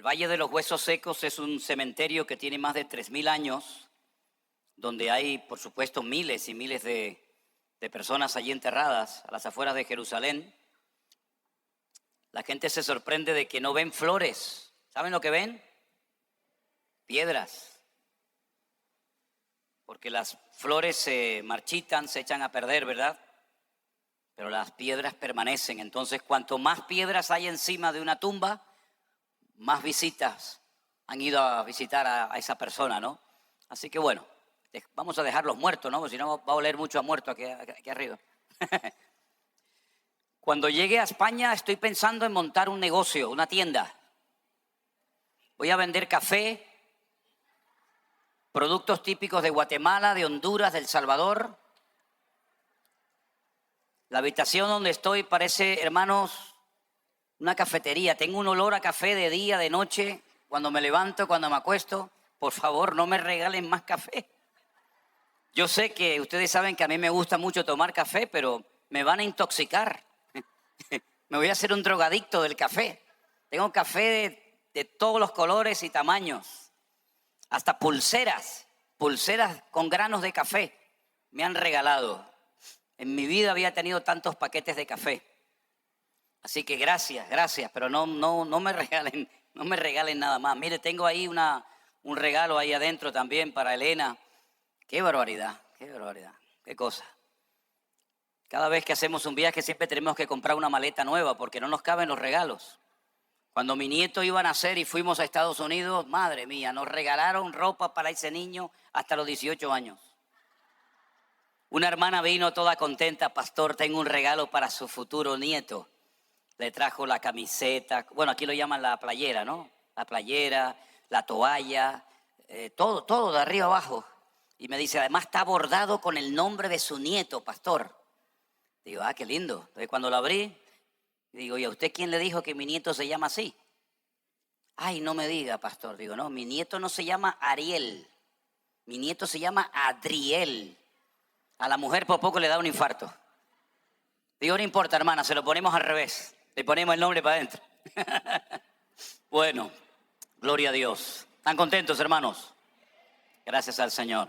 Valle de los Huesos Secos es un cementerio que tiene más de 3000 años, donde hay, por supuesto, miles y miles de personas allí enterradas a las afueras de Jerusalén. La gente se sorprende de que no ven flores. ¿Saben lo que ven? Piedras. Porque las flores se marchitan, se echan a perder, ¿verdad? Pero las piedras permanecen. Entonces, cuanto más piedras hay encima de una tumba, más visitas han ido a visitar a esa persona, ¿no? Así que bueno, vamos a dejarlos muertos, ¿no? Porque si no va a oler mucho a muerto aquí arriba. Cuando llegue a España estoy pensando en montar un negocio, una tienda. Voy a vender café, productos típicos de Guatemala, de Honduras, de El Salvador. La habitación donde estoy parece, hermanos, una cafetería. Tengo un olor a café de día, de noche, cuando me levanto, cuando me acuesto. Por favor, no me regalen más café. Yo sé que ustedes saben que a mí me gusta mucho tomar café, pero me van a intoxicar. Me voy a hacer un drogadicto del café. Tengo café de todos los colores y tamaños. Hasta pulseras con granos de café me han regalado. En mi vida había tenido tantos paquetes de café. Así que gracias, pero no me regalen nada más. Mire, tengo ahí un regalo ahí adentro también para Elena. Qué barbaridad, qué cosa. Cada vez que hacemos un viaje siempre tenemos que comprar una maleta nueva porque no nos caben los regalos. Cuando mi nieto iba a nacer y fuimos a Estados Unidos, madre mía, nos regalaron ropa para ese niño hasta los 18 años. Una hermana vino toda contenta, pastor, tengo un regalo para su futuro nieto. Le trajo la camiseta, bueno, aquí lo llaman la playera, ¿no? La playera, la toalla, todo de arriba abajo. Y me dice, además está bordado con el nombre de su nieto, pastor. Digo, qué lindo. Entonces cuando lo abrí, digo, ¿y a usted quién le dijo que mi nieto se llama así? Ay, no me diga, pastor. Digo, no, mi nieto no se llama Ariel. Mi nieto se llama Adriel. A la mujer por poco le da un infarto. Digo, no importa, hermana, se lo ponemos al revés. Le ponemos el nombre para adentro. Bueno, gloria a Dios. ¿Están contentos, hermanos? Gracias al Señor.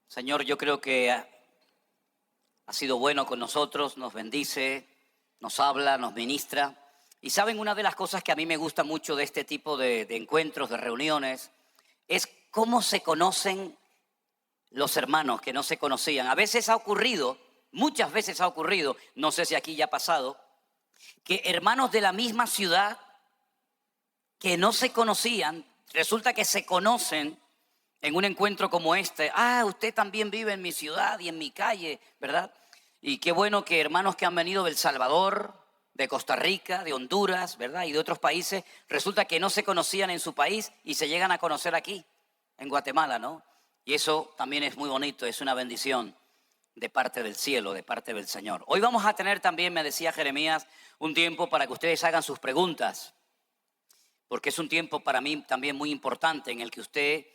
Señor, yo creo que ha sido bueno con nosotros, nos bendice, nos habla, nos ministra. Y saben, una de las cosas que a mí me gusta mucho de este tipo de encuentros, de reuniones, es cómo se conocen los hermanos que no se conocían. A veces ha ocurrido, muchas veces ha ocurrido, no sé si aquí ya ha pasado, que hermanos de la misma ciudad que no se conocían, resulta que se conocen en un encuentro como este. Usted también vive en mi ciudad y en mi calle, ¿verdad? Y qué bueno que hermanos que han venido de El Salvador, de Costa Rica, de Honduras, ¿verdad? Y de otros países, resulta que no se conocían en su país y se llegan a conocer aquí, en Guatemala, ¿no? Y eso también es muy bonito, es una bendición de parte del cielo, de parte del Señor. Hoy vamos a tener también, me decía Jeremías, un tiempo para que ustedes hagan sus preguntas, porque es un tiempo para mí también muy importante en el que usted,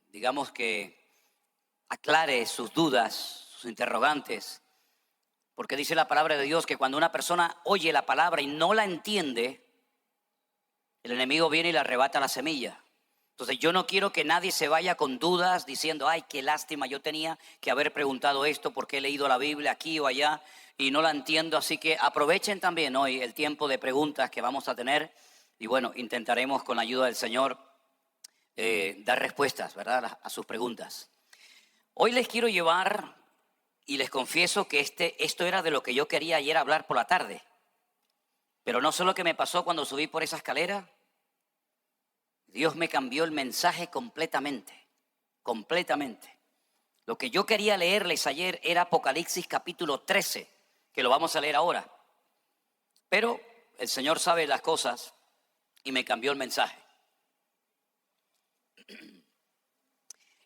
digamos que aclare sus dudas, sus interrogantes, porque dice la palabra de Dios que cuando una persona oye la palabra y no la entiende, el enemigo viene y le arrebata la semilla. Entonces yo no quiero que nadie se vaya con dudas diciendo, ay, qué lástima, yo tenía que haber preguntado esto porque he leído la Biblia aquí o allá y no la entiendo. Así que aprovechen también hoy el tiempo de preguntas que vamos a tener y bueno, intentaremos con la ayuda del Señor dar respuestas, ¿verdad?, a sus preguntas. Hoy les quiero llevar y les confieso que esto era de lo que yo quería ayer hablar por la tarde. Pero no solo que me pasó cuando subí por esa escalera, Dios me cambió el mensaje completamente. Lo que yo quería leerles ayer era Apocalipsis capítulo 13, que lo vamos a leer ahora. Pero el Señor sabe las cosas y me cambió el mensaje.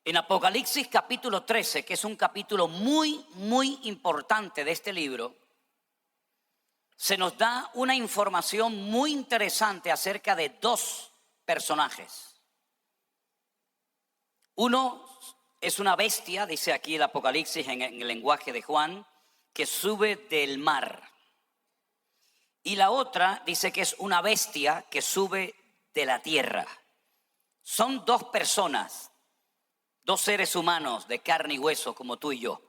En Apocalipsis capítulo 13, que es un capítulo muy, muy importante de este libro, se nos da una información muy interesante acerca de dos personajes. Uno es una bestia, dice aquí el Apocalipsis en el lenguaje de Juan, que sube del mar. y la otra dice que es una bestia que sube de la tierra. Son dos personas, dos seres humanos de carne y hueso como tú y yo.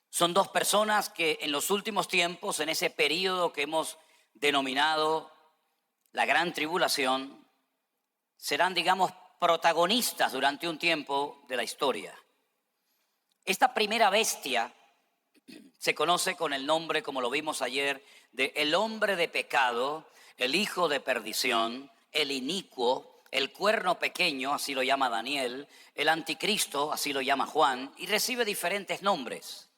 Son dos personas que en los últimos tiempos, en ese periodo que hemos denominado la gran tribulación, serán, digamos, protagonistas durante un tiempo de la historia. Esta primera bestia se conoce con el nombre, como lo vimos ayer, de el hombre de pecado, el hijo de perdición, el inicuo, el cuerno pequeño, así lo llama Daniel, el anticristo, así lo llama Juan, y recibe diferentes nombres.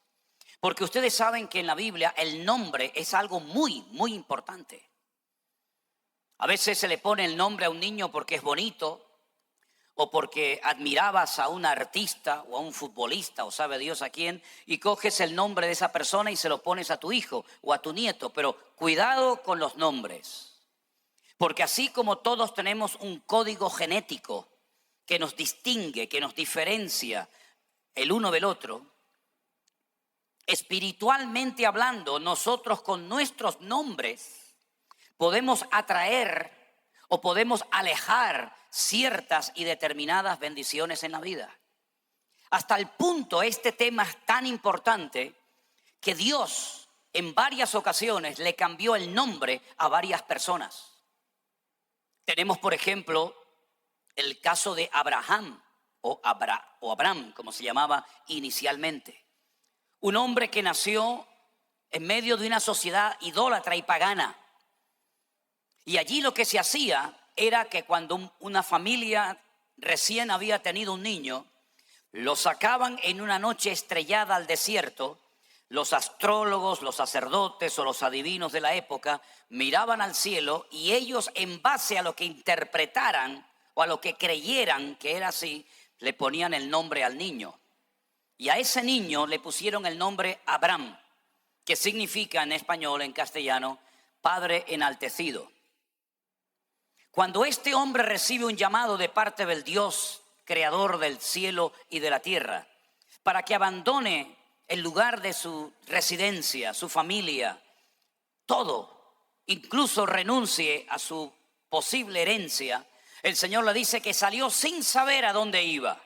Porque ustedes saben que en la Biblia el nombre es algo muy, muy importante. A veces se le pone el nombre a un niño porque es bonito, o porque admirabas a un artista o a un futbolista o sabe Dios a quién, y coges el nombre de esa persona y se lo pones a tu hijo o a tu nieto. Pero cuidado con los nombres, porque así como todos tenemos un código genético que nos distingue, que nos diferencia el uno del otro, espiritualmente hablando, nosotros con nuestros nombres podemos atraer o podemos alejar ciertas y determinadas bendiciones en la vida. Hasta el punto, este tema es tan importante que Dios en varias ocasiones le cambió el nombre a varias personas. Tenemos, por ejemplo, el caso de Abraham o Abraham, como se llamaba inicialmente. Un hombre que nació en medio de una sociedad idólatra y pagana. Y allí lo que se hacía era que cuando una familia recién había tenido un niño, lo sacaban en una noche estrellada al desierto. Los astrólogos, los sacerdotes o los adivinos de la época miraban al cielo y ellos, en base a lo que interpretaran o a lo que creyeran que era así, le ponían el nombre al niño. Y a ese niño le pusieron el nombre Abraham, que significa en español, en castellano, Padre enaltecido. Cuando este hombre recibe un llamado de parte del Dios creador del cielo y de la tierra, para que abandone el lugar de su residencia, su familia, todo, incluso renuncie a su posible herencia, el Señor le dice que salió sin saber a dónde iba.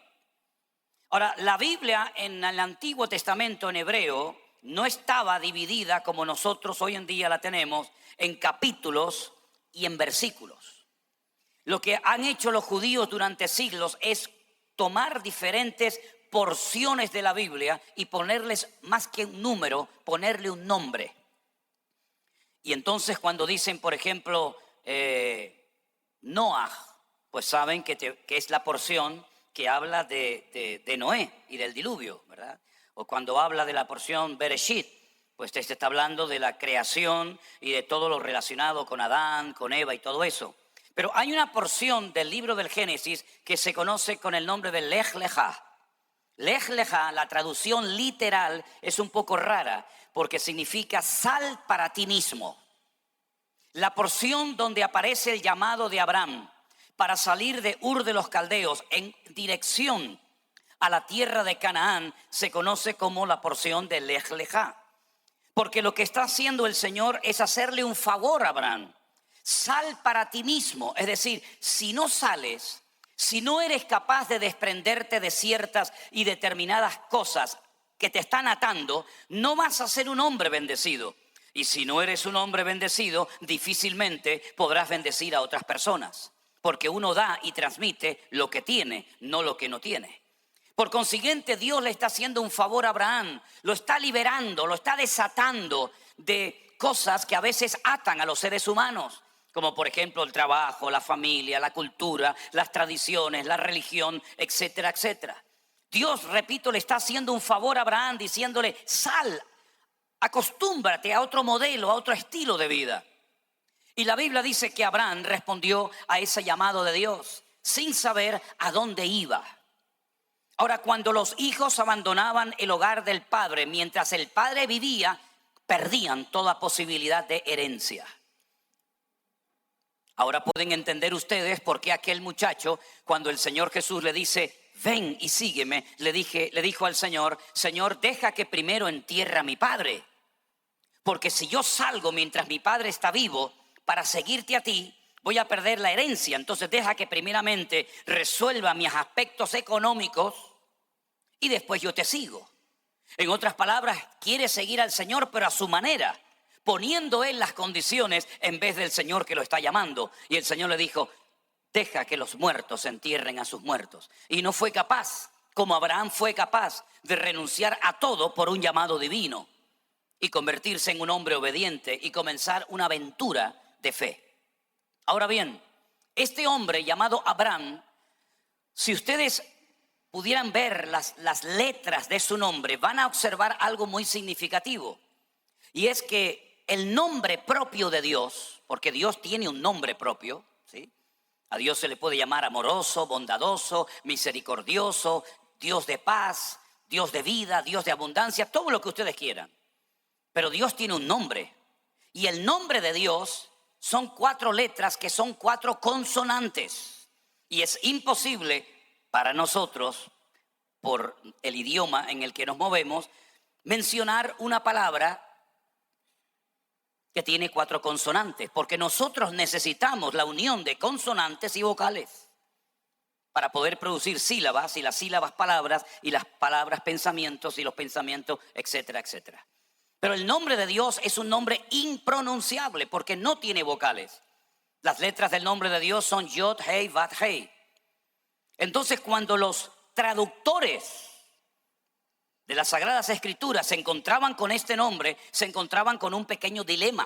Ahora, la Biblia en el Antiguo Testamento en hebreo no estaba dividida como nosotros hoy en día la tenemos en capítulos y en versículos. Lo que han hecho los judíos durante siglos es tomar diferentes porciones de la Biblia y ponerles más que un número, ponerle un nombre. Y entonces cuando dicen, por ejemplo, Noah, pues saben que es la porción que habla de Noé y del diluvio, ¿verdad? O cuando habla de la porción Bereshit, pues te está hablando de la creación y de todo lo relacionado con Adán, con Eva y todo eso. Pero hay una porción del libro del Génesis que se conoce con el nombre de Lej Lejá. Lej Lejá, la traducción literal es un poco rara porque significa sal para ti mismo. La porción donde aparece el llamado de Abraham para salir de Ur de los Caldeos en dirección a la tierra de Canaán se conoce como la porción de Lej Lejá. Porque lo que está haciendo el Señor es hacerle un favor a Abraham. Sal para ti mismo, es decir, si no sales, si no eres capaz de desprenderte de ciertas y determinadas cosas que te están atando, no vas a ser un hombre bendecido. Y si no eres un hombre bendecido, difícilmente podrás bendecir a otras personas. Porque uno da y transmite lo que tiene, no lo que no tiene. Por consiguiente, Dios le está haciendo un favor a Abraham, lo está liberando, lo está desatando de cosas que a veces atan a los seres humanos. Como por ejemplo el trabajo, la familia, la cultura, las tradiciones, la religión, etcétera, etcétera. Dios, repito, le está haciendo un favor a Abraham diciéndole, sal, acostúmbrate a otro modelo, a otro estilo de vida. Y la Biblia dice que Abraham respondió a ese llamado de Dios sin saber a dónde iba. Ahora, cuando los hijos abandonaban el hogar del padre mientras el padre vivía, perdían toda posibilidad de herencia. Ahora pueden entender ustedes por qué aquel muchacho, cuando el Señor Jesús le dice, ven y sígueme, le dijo al Señor, Señor, deja que primero entierre a mi padre. porque si yo salgo mientras mi padre está vivo para seguirte a ti, voy a perder la herencia. Entonces deja que primeramente resuelva mis aspectos económicos y después yo te sigo. En otras palabras, quiere seguir al Señor, pero a su manera, poniendo él las condiciones en vez del Señor que lo está llamando. Y el Señor le dijo, deja que los muertos entierren a sus muertos. Y no fue capaz, como Abraham fue capaz, de renunciar a todo por un llamado divino y convertirse en un hombre obediente y comenzar una aventura de fe. Ahora bien, este hombre llamado Abraham, si ustedes pudieran ver las letras de su nombre, van a observar algo muy significativo. Y es que el nombre propio de Dios, porque Dios tiene un nombre propio, ¿sí? A Dios se le puede llamar amoroso, bondadoso, misericordioso, Dios de paz, Dios de vida, Dios de abundancia, todo lo que ustedes quieran. Pero Dios tiene un nombre. Y el nombre de Dios son 4 letras que son 4 consonantes. Y es imposible para nosotros, por el idioma en el que nos movemos, mencionar una palabra que tiene 4 consonantes, porque nosotros necesitamos la unión de consonantes y vocales para poder producir sílabas, y las sílabas palabras, y las palabras pensamientos, y los pensamientos, etcétera, etcétera. Pero el nombre de Dios es un nombre impronunciable porque no tiene vocales. Las letras del nombre de Dios son Yod, Hei, Vav, Hei. Entonces, cuando los traductores de las Sagradas Escrituras se encontraban con este nombre, se encontraban con un pequeño dilema.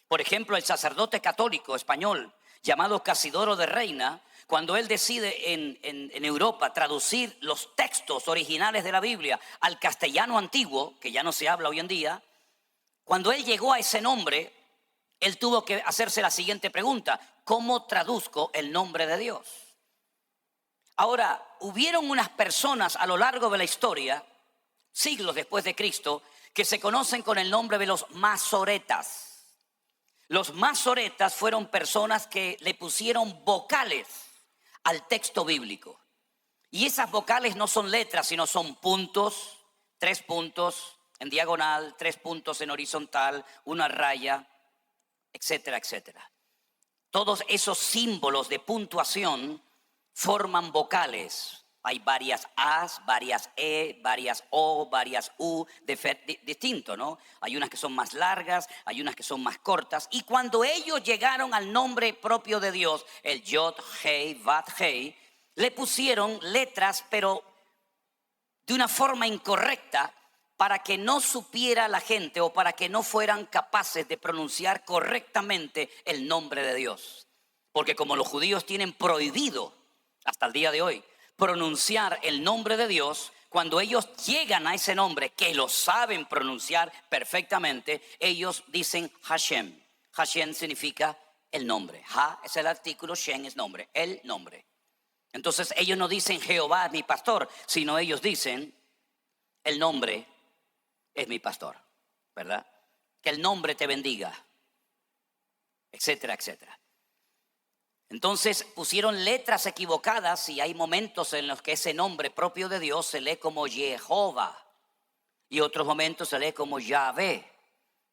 Por ejemplo, el sacerdote católico español llamado Casidoro de Reina, cuando él decide en Europa traducir los textos originales de la Biblia al castellano antiguo, que ya no se habla hoy en día, cuando él llegó a ese nombre, él tuvo que hacerse la siguiente pregunta: ¿cómo traduzco el nombre de Dios? Ahora, hubieron unas personas a lo largo de la historia, siglos después de Cristo, que se conocen con el nombre de los masoretas. Los masoretas fueron personas que le pusieron vocales al texto bíblico. Y esas vocales no son letras, sino son puntos, 3 puntos en diagonal, 3 puntos en horizontal, una raya, etcétera, etcétera. Todos esos símbolos de puntuación forman vocales. Hay varias A's, varias E, varias O, varias U, distinto, ¿no? Hay unas que son más largas, hay unas que son más cortas. Y cuando ellos llegaron al nombre propio de Dios, el Yod, Hei, Vav, Hei, le pusieron letras, pero de una forma incorrecta, para que no supiera la gente o para que no fueran capaces de pronunciar correctamente el nombre de Dios. Porque como los judíos tienen prohibido hasta el día de hoy pronunciar el nombre de Dios, cuando ellos llegan a ese nombre, que lo saben pronunciar perfectamente, ellos dicen Hashem. Hashem significa el nombre. Ha es el artículo, Shem es nombre, el nombre. Entonces ellos no dicen Jehová es mi pastor, sino ellos dicen el nombre es mi pastor, ¿verdad? Que el nombre te bendiga, etcétera, etcétera. Entonces pusieron letras equivocadas y hay momentos en los que ese nombre propio de Dios se lee como Jehová y otros momentos se lee como Yahvé.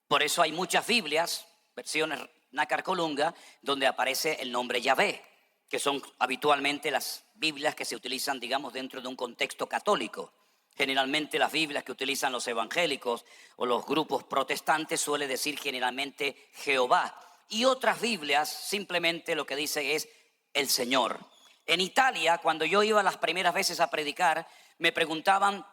Por eso hay muchas Biblias, versiones Nácar Colunga, donde aparece el nombre Yahvé, que son habitualmente las Biblias que se utilizan, digamos, dentro de un contexto católico. Generalmente las Biblias que utilizan los evangélicos o los grupos protestantes suele decir generalmente Jehová. Y otras Biblias simplemente lo que dice es el Señor. En Italia, cuando yo iba las primeras veces a predicar, me preguntaban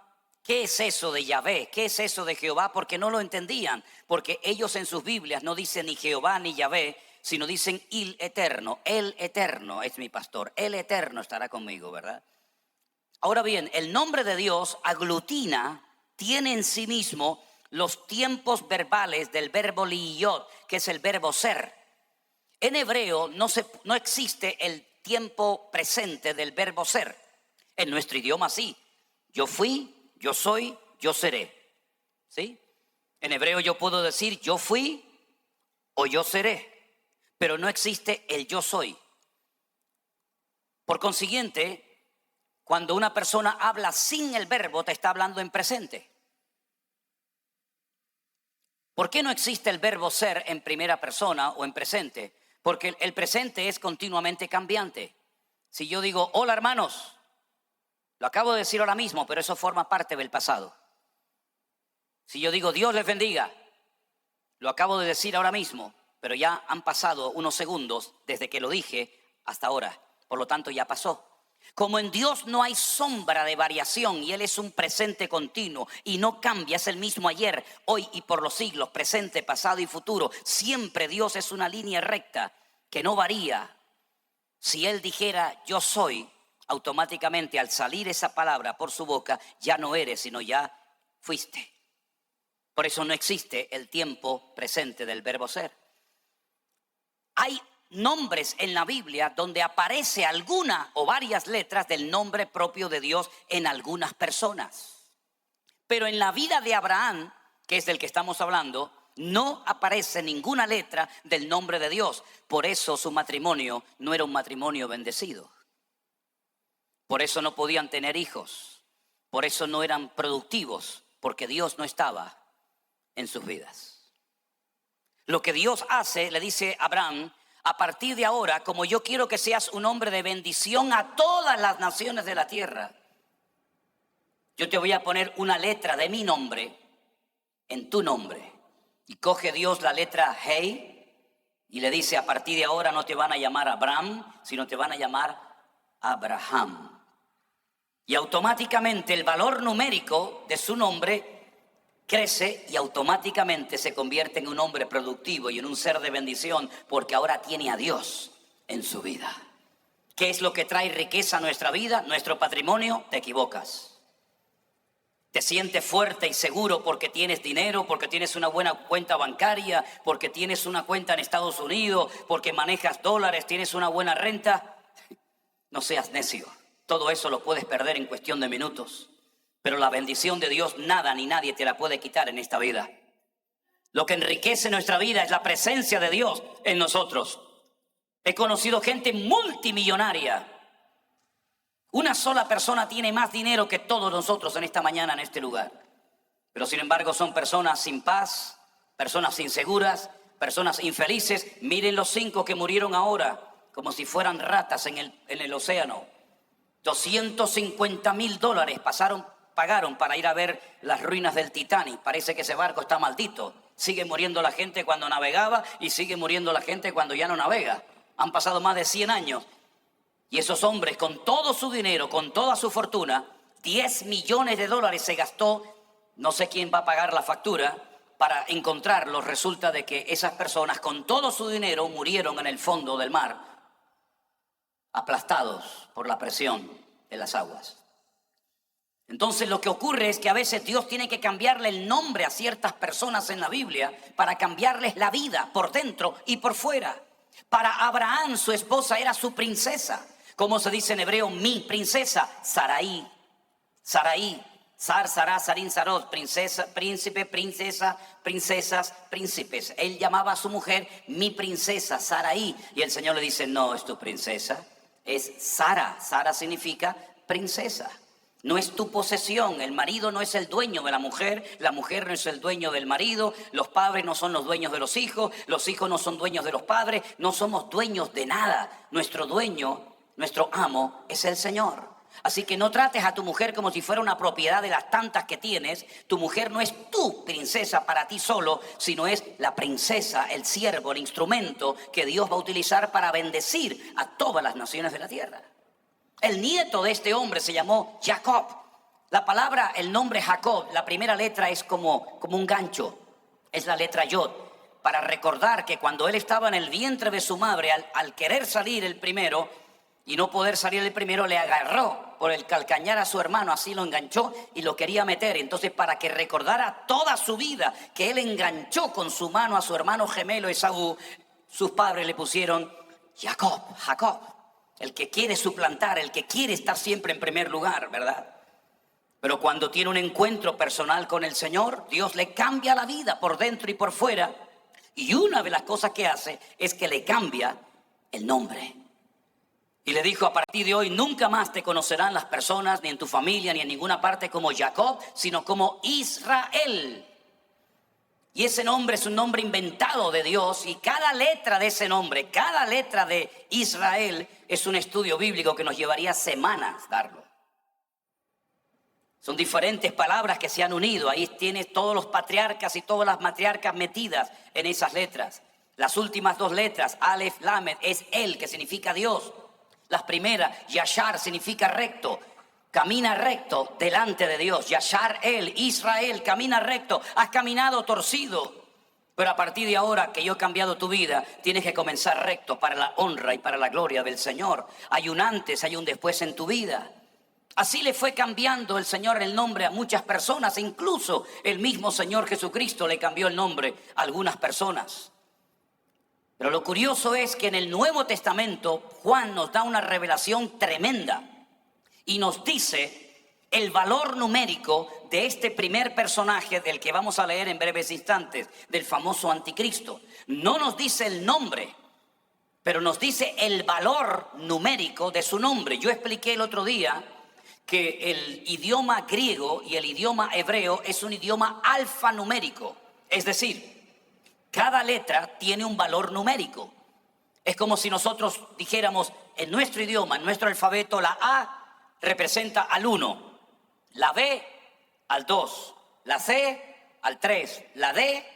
¿qué es eso de Yahvé? ¿Qué es eso de Jehová? Porque no lo entendían, porque ellos en sus Biblias no dicen ni Jehová ni Yahvé, sino dicen el eterno es mi pastor, el eterno estará conmigo, ¿verdad? Ahora bien, el nombre de Dios aglutina, tiene en sí mismo los tiempos verbales del verbo liyot, que es el verbo ser. En hebreo no existe el tiempo presente del verbo ser. En nuestro idioma sí. Yo fui, yo soy, yo seré. ¿Sí? En hebreo yo puedo decir yo fui o yo seré, pero no existe el yo soy. Por consiguiente, cuando una persona habla sin el verbo, te está hablando en presente. ¿Por qué no existe el verbo ser en primera persona o en presente? Porque el presente es continuamente cambiante. Si yo digo, hola hermanos, lo acabo de decir ahora mismo, pero eso forma parte del pasado. Si yo digo, Dios les bendiga, lo acabo de decir ahora mismo, pero ya han pasado unos segundos desde que lo dije hasta ahora. Por lo tanto, ya pasó. Como en Dios no hay sombra de variación y Él es un presente continuo y no cambia, es el mismo ayer, hoy y por los siglos, presente, pasado y futuro. Siempre Dios es una línea recta que no varía. Si Él dijera yo soy, automáticamente al salir esa palabra por su boca, ya no eres, sino ya fuiste. Por eso no existe el tiempo presente del verbo ser. Hay nombres en la Biblia donde aparece alguna o varias letras del nombre propio de Dios en algunas personas. Pero en la vida de Abraham, que es del que estamos hablando, no aparece ninguna letra del nombre de Dios. Por eso su matrimonio no era un matrimonio bendecido. Por eso no podían tener hijos. Por eso no eran productivos, porque Dios no estaba en sus vidas. Lo que Dios hace, le dice a Abraham, a partir de ahora, como yo quiero que seas un hombre de bendición a todas las naciones de la tierra, yo te voy a poner una letra de mi nombre en tu nombre. Y coge Dios la letra Hey y le dice, a partir de ahora no te van a llamar Abraham, sino te van a llamar Abraham. Y automáticamente el valor numérico de su nombre crece y automáticamente se convierte en un hombre productivo y en un ser de bendición porque ahora tiene a Dios en su vida. ¿Qué es lo que trae riqueza a nuestra vida? Nuestro patrimonio. Te equivocas. Te sientes fuerte y seguro porque tienes dinero, porque tienes una buena cuenta bancaria, porque tienes una cuenta en Estados Unidos, porque manejas dólares, tienes una buena renta. No seas necio. Todo eso lo puedes perder en cuestión de minutos. Pero la bendición de Dios nada ni nadie te la puede quitar en esta vida. Lo que enriquece nuestra vida es la presencia de Dios en nosotros. He conocido gente multimillonaria. Una sola persona tiene más dinero que todos nosotros en esta mañana en este lugar. Pero sin embargo son personas sin paz, personas inseguras, personas infelices. Miren los 5 que murieron ahora, como si fueran ratas en el océano. $250,000 pagaron para ir a ver las ruinas del Titanic. Parece que ese barco está maldito. Sigue muriendo la gente cuando navegaba y sigue muriendo la gente cuando ya no navega. Han pasado más de 100 años. Y esos hombres, con todo su dinero, con toda su fortuna, $10 millones se gastó. No sé quién va a pagar la factura para encontrarlos. Resulta de que esas personas, con todo su dinero, murieron en el fondo del mar, aplastados por la presión de las aguas. Entonces lo que ocurre es que a veces Dios tiene que cambiarle el nombre a ciertas personas en la Biblia para cambiarles la vida por dentro y por fuera. Para Abraham, su esposa era su princesa. ¿Cómo se dice en hebreo? Mi princesa, Sarai. Sarai, Sar, Sará, Sarín, Sarot, princesa, príncipe, princesa, princesas, príncipes. Él llamaba a su mujer mi princesa, Sarai. Y el Señor le dice, no es tu princesa, es Sara. Sara significa princesa. No es tu posesión. El marido no es el dueño de la mujer no es el dueño del marido, los padres no son los dueños de los hijos no son dueños de los padres, no somos dueños de nada. Nuestro dueño, nuestro amo es el Señor. Así que no trates a tu mujer como si fuera una propiedad de las tantas que tienes. Tu mujer no es tu princesa para ti solo, sino es la princesa, el siervo, el instrumento que Dios va a utilizar para bendecir a todas las naciones de la tierra. El nieto de este hombre se llamó Jacob. La palabra, el nombre Jacob, la primera letra es como un gancho. Es la letra Yod. Para recordar que cuando él estaba en el vientre de su madre, al querer salir el primero y no poder salir el primero, le agarró por el calcañar a su hermano, así lo enganchó y lo quería meter. Entonces, para que recordara toda su vida que él enganchó con su mano a su hermano gemelo Esaú, sus padres le pusieron Jacob, Jacob. El que quiere suplantar, el que quiere estar siempre en primer lugar, ¿verdad? Pero cuando tiene un encuentro personal con el Señor, Dios le cambia la vida por dentro y por fuera. Y una de las cosas que hace es que le cambia el nombre. Y le dijo, a partir de hoy nunca más te conocerán las personas, ni en tu familia, ni en ninguna parte como Jacob, sino como Israel. Y ese nombre es un nombre inventado de Dios, y cada letra de ese nombre, cada letra de Israel es un estudio bíblico que nos llevaría semanas darlo. Son diferentes palabras que se han unido. Ahí tienes todos los patriarcas y todas las matriarcas metidas en esas letras. Las últimas dos letras, Aleph, Lamed, es El, que significa Dios. Las primeras, Yashar, significa recto. Camina recto delante de Dios. Yashar El, Israel, camina recto. Has caminado torcido. Pero a partir de ahora que yo he cambiado tu vida, tienes que comenzar recto para la honra y para la gloria del Señor. Hay un antes, hay un después en tu vida. Así le fue cambiando el Señor el nombre a muchas personas. Incluso el mismo Señor Jesucristo le cambió el nombre a algunas personas. Pero lo curioso es que en el Nuevo Testamento Juan nos da una revelación tremenda y nos dice el valor numérico de este primer personaje del que vamos a leer en breves instantes, del famoso anticristo. No nos dice el nombre, pero nos dice el valor numérico de su nombre. Yo expliqué el otro día que el idioma griego y el idioma hebreo es un idioma alfanumérico, es decir, cada letra tiene un valor numérico. Es como si nosotros dijéramos en nuestro idioma, en nuestro alfabeto, la A representa al 1, la B al 2, la C al 3, la D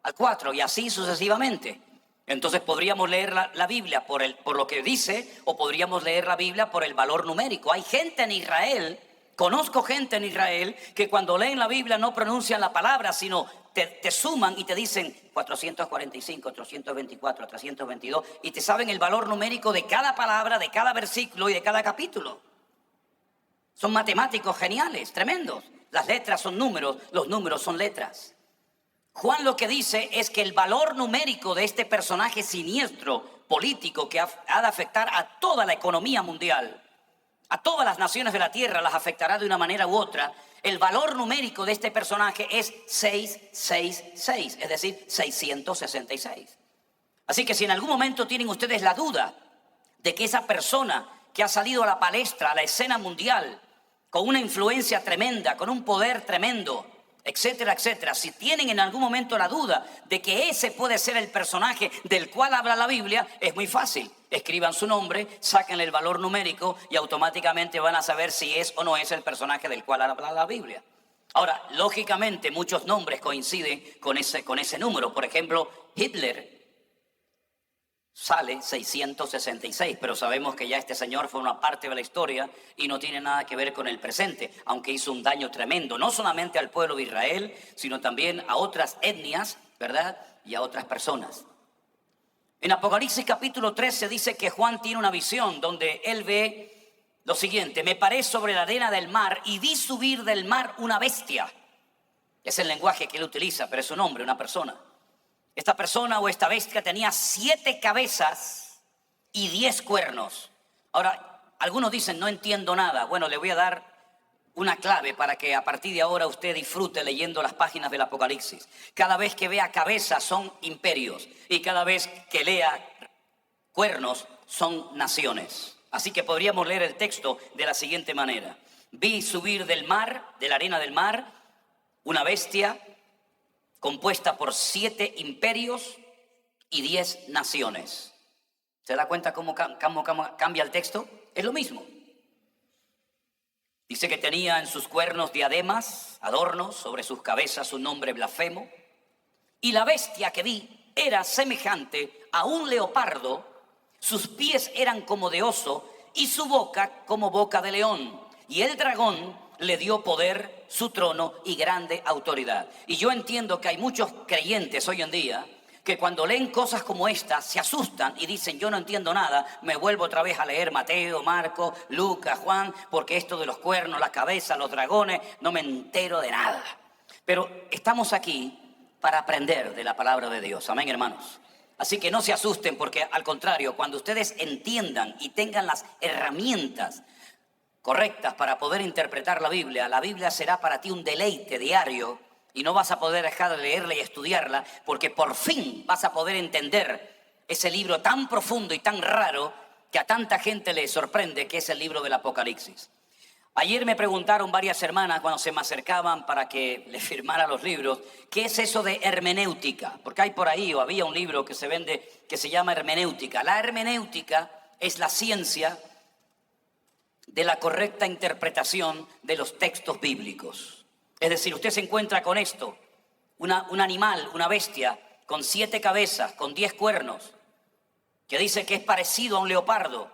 al 4 y así sucesivamente. Entonces podríamos leer la Biblia por lo que dice, o podríamos leer la Biblia por el valor numérico. Hay gente en Israel, conozco gente en Israel, que cuando leen la Biblia no pronuncian la palabra, sino te suman y te dicen 445, 324, 322, y te saben el valor numérico de cada palabra, de cada versículo y de cada capítulo. Son matemáticos geniales, tremendos. Las letras son números, los números son letras. Juan lo que dice es que el valor numérico de este personaje siniestro, político, que ha de afectar a toda la economía mundial, a todas las naciones de la tierra las afectará de una manera u otra. El valor numérico de este personaje es 666, es decir, 666. Así que si en algún momento tienen ustedes la duda de que esa persona que ha salido a la palestra, a la escena mundial, con una influencia tremenda, con un poder tremendo, etcétera, etcétera, si tienen en algún momento la duda de que ese puede ser el personaje del cual habla la Biblia, es muy fácil. Escriban su nombre, sáquenle el valor numérico y automáticamente van a saber si es o no es el personaje del cual habla la Biblia. Ahora, lógicamente muchos nombres coinciden con ese número. Por ejemplo, Hitler sale 666, pero sabemos que ya este señor fue una parte de la historia y no tiene nada que ver con el presente, aunque hizo un daño tremendo, no solamente al pueblo de Israel, sino también a otras etnias, ¿verdad? Y a otras personas. En Apocalipsis capítulo 13 dice que Juan tiene una visión donde él ve lo siguiente: me paré sobre la arena del mar y vi subir del mar una bestia. Es el lenguaje que él utiliza, pero es un hombre, una persona. Esta persona o esta bestia tenía 7 cabezas y 10 cuernos. Ahora, algunos dicen, no entiendo nada. Bueno, le voy a dar una clave para que a partir de ahora usted disfrute leyendo las páginas del Apocalipsis. Cada vez que vea cabezas son imperios, y cada vez que lea cuernos son naciones. Así que podríamos leer el texto de la siguiente manera: vi subir del mar, de la arena del mar, una bestia compuesta por 7 imperios y 10 naciones. ¿Se da cuenta cómo cambia el texto? Es lo mismo. Dice que tenía en sus cuernos diademas, adornos, sobre sus cabezas un nombre blasfemo. Y la bestia que vi era semejante a un leopardo, sus pies eran como de oso y su boca como boca de león. Y el dragón le dio poder, su trono y grande autoridad. Y yo entiendo que hay muchos creyentes hoy en día que cuando leen cosas como estas se asustan y dicen, yo no entiendo nada, me vuelvo otra vez a leer Mateo, Marcos, Lucas, Juan, porque esto de los cuernos, la cabeza, los dragones, no me entero de nada. Pero estamos aquí para aprender de la palabra de Dios. Amén, hermanos. Así que no se asusten, porque al contrario, cuando ustedes entiendan y tengan las herramientas correctas para poder interpretar la Biblia será para ti un deleite diario y no vas a poder dejar de leerla y estudiarla, porque por fin vas a poder entender ese libro tan profundo y tan raro que a tanta gente le sorprende, que es el libro del Apocalipsis. Ayer me preguntaron varias hermanas cuando se me acercaban para que les firmara los libros, ¿qué es eso de hermenéutica? Porque hay por ahí, o había un libro que se vende que se llama hermenéutica. La hermenéutica es la ciencia de la correcta interpretación de los textos bíblicos. Es decir, usted se encuentra con esto, un animal, una bestia, con 7 cabezas, con 10 cuernos, que dice que es parecido a un leopardo,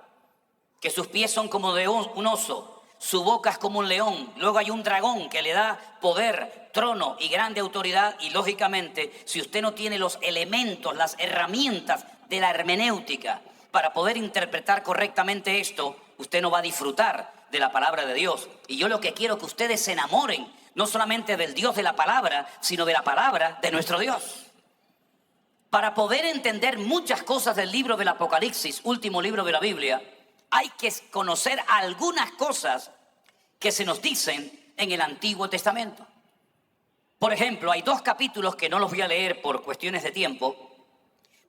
que sus pies son como de un oso, su boca es como un león. Luego hay un dragón que le da poder, trono y grande autoridad. Y lógicamente, si usted no tiene los elementos, las herramientas de la hermenéutica para poder interpretar correctamente esto, usted no va a disfrutar de la palabra de Dios. Y yo lo que quiero es que ustedes se enamoren, no solamente del Dios de la palabra, sino de la palabra de nuestro Dios. Para poder entender muchas cosas del libro del Apocalipsis, último libro de la Biblia, hay que conocer algunas cosas que se nos dicen en el Antiguo Testamento. Por ejemplo, hay 2 capítulos que no los voy a leer por cuestiones de tiempo,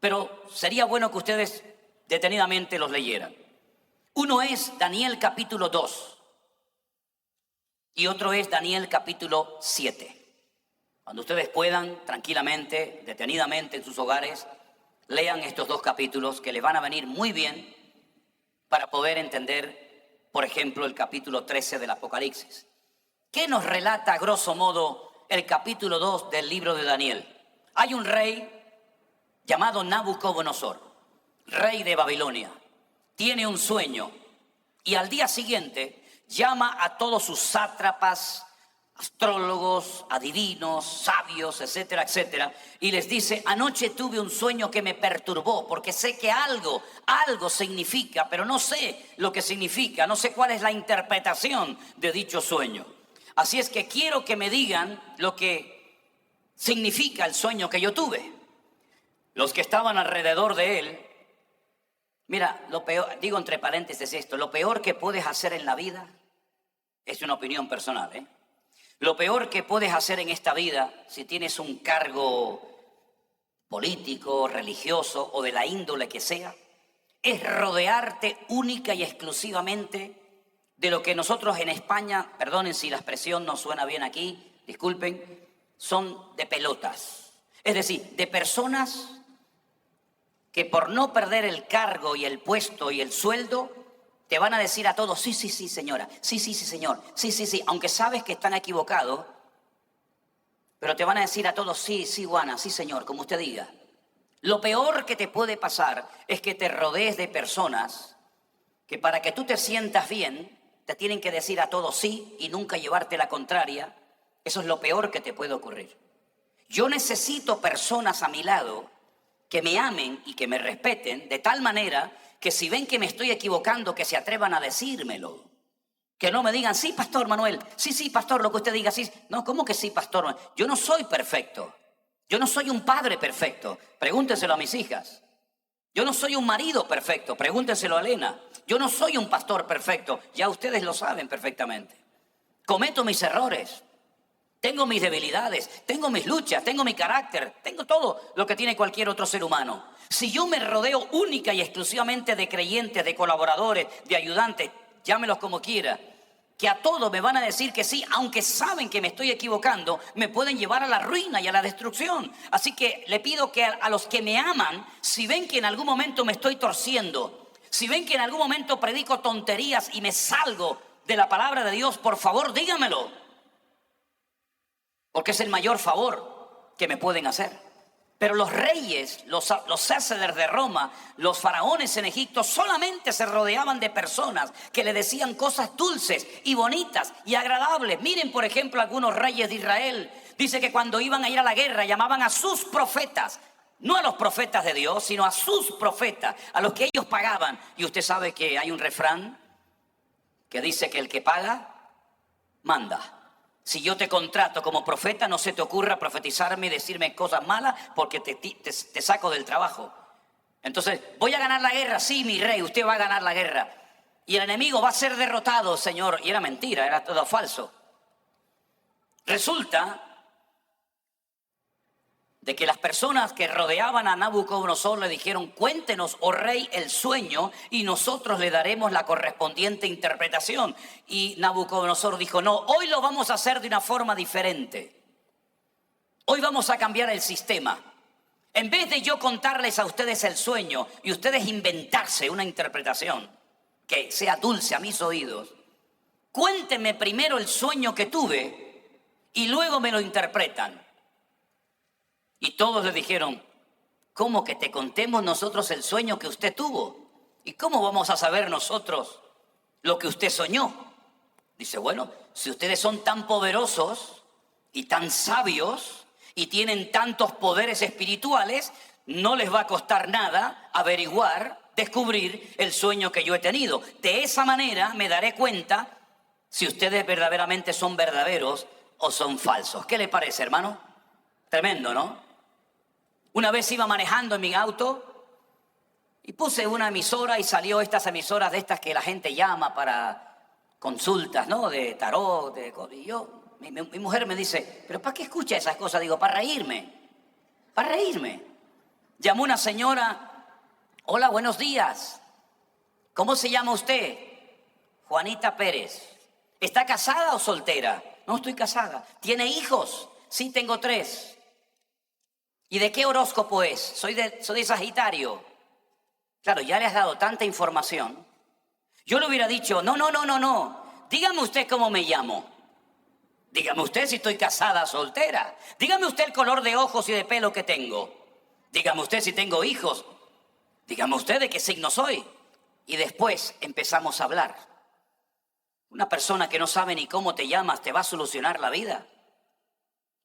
pero sería bueno que ustedes detenidamente los leyeran. Uno es Daniel capítulo 2 y otro es Daniel capítulo 7. Cuando ustedes puedan, tranquilamente, detenidamente en sus hogares, lean estos 2 capítulos que les van a venir muy bien para poder entender, por ejemplo, el capítulo 13 del Apocalipsis. ¿Qué nos relata, a grosso modo, el capítulo 2 del libro de Daniel? Hay un rey llamado Nabucodonosor, rey de Babilonia. Tiene un sueño y al día siguiente llama a todos sus sátrapas, astrólogos, adivinos, sabios, etcétera, etcétera, y les dice: anoche tuve un sueño que me perturbó, porque sé que algo significa, pero no sé lo que significa, no sé cuál es la interpretación de dicho sueño. Así es que quiero que me digan lo que significa el sueño que yo tuve. Los que estaban alrededor de él, mira, lo peor, digo entre paréntesis esto, lo peor que puedes hacer en la vida, es una opinión personal, lo peor que puedes hacer en esta vida, si tienes un cargo político, religioso o de la índole que sea, es rodearte única y exclusivamente de lo que nosotros en España, perdonen si la expresión no suena bien aquí, disculpen, son de pelotas. Es decir, de personas que por no perder el cargo y el puesto y el sueldo, te van a decir a todos: sí, sí, sí, señora, sí, sí, sí, señor, sí, sí, sí, aunque sabes que están equivocados, pero te van a decir a todos: sí, sí, Juana, sí, señor, como usted diga. Lo peor que te puede pasar es que te rodees de personas que para que tú te sientas bien, te tienen que decir a todos sí y nunca llevarte la contraria. Eso es lo peor que te puede ocurrir. Yo necesito personas a mi lado que me amen y que me respeten de tal manera que si ven que me estoy equivocando, que se atrevan a decírmelo. Que no me digan: sí, pastor Manuel, sí, sí, pastor, lo que usted diga, sí. No, ¿cómo que sí, pastor Manuel? Yo no soy perfecto. Yo no soy un padre perfecto. Pregúntenselo a mis hijas. Yo no soy un marido perfecto. Pregúntenselo a Elena. Yo no soy un pastor perfecto. Ya ustedes lo saben perfectamente. Cometo mis errores. Tengo mis debilidades, tengo mis luchas, tengo mi carácter, tengo todo lo que tiene cualquier otro ser humano. Si yo me rodeo única y exclusivamente de creyentes, de colaboradores, de ayudantes, llámelos como quiera, que a todos me van a decir que sí, aunque saben que me estoy equivocando, me pueden llevar a la ruina y a la destrucción. Así que le pido que a los que me aman, si ven que en algún momento me estoy torciendo, si ven que en algún momento predico tonterías y me salgo de la palabra de Dios, por favor dígamelo. Porque es el mayor favor que me pueden hacer. Pero los reyes, los césares de Roma, los faraones en Egipto solamente se rodeaban de personas que le decían cosas dulces y bonitas y agradables. Miren, por ejemplo, algunos reyes de Israel. Dice que cuando iban a ir a la guerra llamaban a sus profetas, no a los profetas de Dios, sino a sus profetas, a los que ellos pagaban. Y usted sabe que hay un refrán que dice que el que paga, manda. Si yo te contrato como profeta, no se te ocurra profetizarme y decirme cosas malas porque te saco del trabajo. Entonces, ¿voy a ganar la guerra? Sí, mi rey, usted va a ganar la guerra. Y el enemigo va a ser derrotado, Señor. Y era mentira, era todo falso. Resulta de que las personas que rodeaban a Nabucodonosor le dijeron: cuéntenos, oh rey, el sueño y nosotros le daremos la correspondiente interpretación. Y Nabucodonosor dijo: no, hoy lo vamos a hacer de una forma diferente. Hoy vamos a cambiar el sistema. En vez de yo contarles a ustedes el sueño y ustedes inventarse una interpretación que sea dulce a mis oídos, cuéntenme primero el sueño que tuve y luego me lo interpretan. Y todos le dijeron: ¿cómo que te contemos nosotros el sueño que usted tuvo? ¿Y cómo vamos a saber nosotros lo que usted soñó? Dice: bueno, si ustedes son tan poderosos y tan sabios y tienen tantos poderes espirituales, no les va a costar nada averiguar, descubrir el sueño que yo he tenido. De esa manera me daré cuenta si ustedes verdaderamente son verdaderos o son falsos. ¿Qué le parece, hermano? Tremendo, ¿no? Una vez iba manejando en mi auto y puse una emisora y salió estas emisoras de estas que la gente llama para consultas, ¿no? De tarot, y yo, mi mujer me dice: ¿pero para qué escucha esas cosas? Digo: para reírme, para reírme. Llamó una señora: hola, buenos días. ¿Cómo se llama usted? Juanita Pérez. ¿Está casada o soltera? No, estoy casada. ¿Tiene hijos? Sí, tengo 3. ¿Y de qué horóscopo es? Soy de Sagitario. Claro, ya le has dado tanta información. Yo le hubiera dicho: no. Dígame usted cómo me llamo. Dígame usted si estoy casada o soltera. Dígame usted el color de ojos y de pelo que tengo. Dígame usted si tengo hijos. Dígame usted de qué signo soy. Y después empezamos a hablar. Una persona que no sabe ni cómo te llamas te va a solucionar la vida.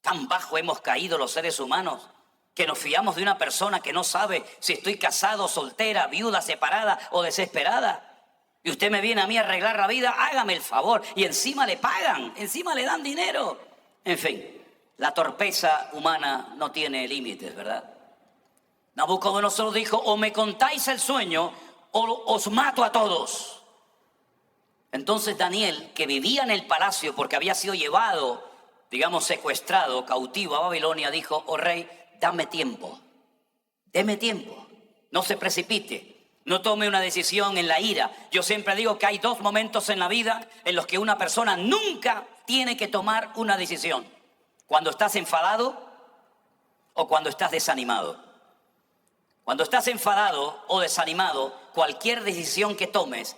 Tan bajo hemos caído los seres humanos que nos fiamos de una persona que no sabe si estoy casado, soltera, viuda, separada o desesperada. Y usted me viene a mí a arreglar la vida, hágame el favor. Y encima le pagan, encima le dan dinero. En fin, la torpeza humana no tiene límites, ¿verdad? Nabucodonosor dijo: o me contáis el sueño o os mato a todos. Entonces Daniel, que vivía en el palacio porque había sido llevado, digamos, secuestrado, cautivo a Babilonia, dijo: oh rey, dame tiempo, deme tiempo, no se precipite, no tome una decisión en la ira. Yo siempre digo que hay 2 momentos en la vida en los que una persona nunca tiene que tomar una decisión: cuando estás enfadado o cuando estás desanimado. Cuando estás enfadado o desanimado, cualquier decisión que tomes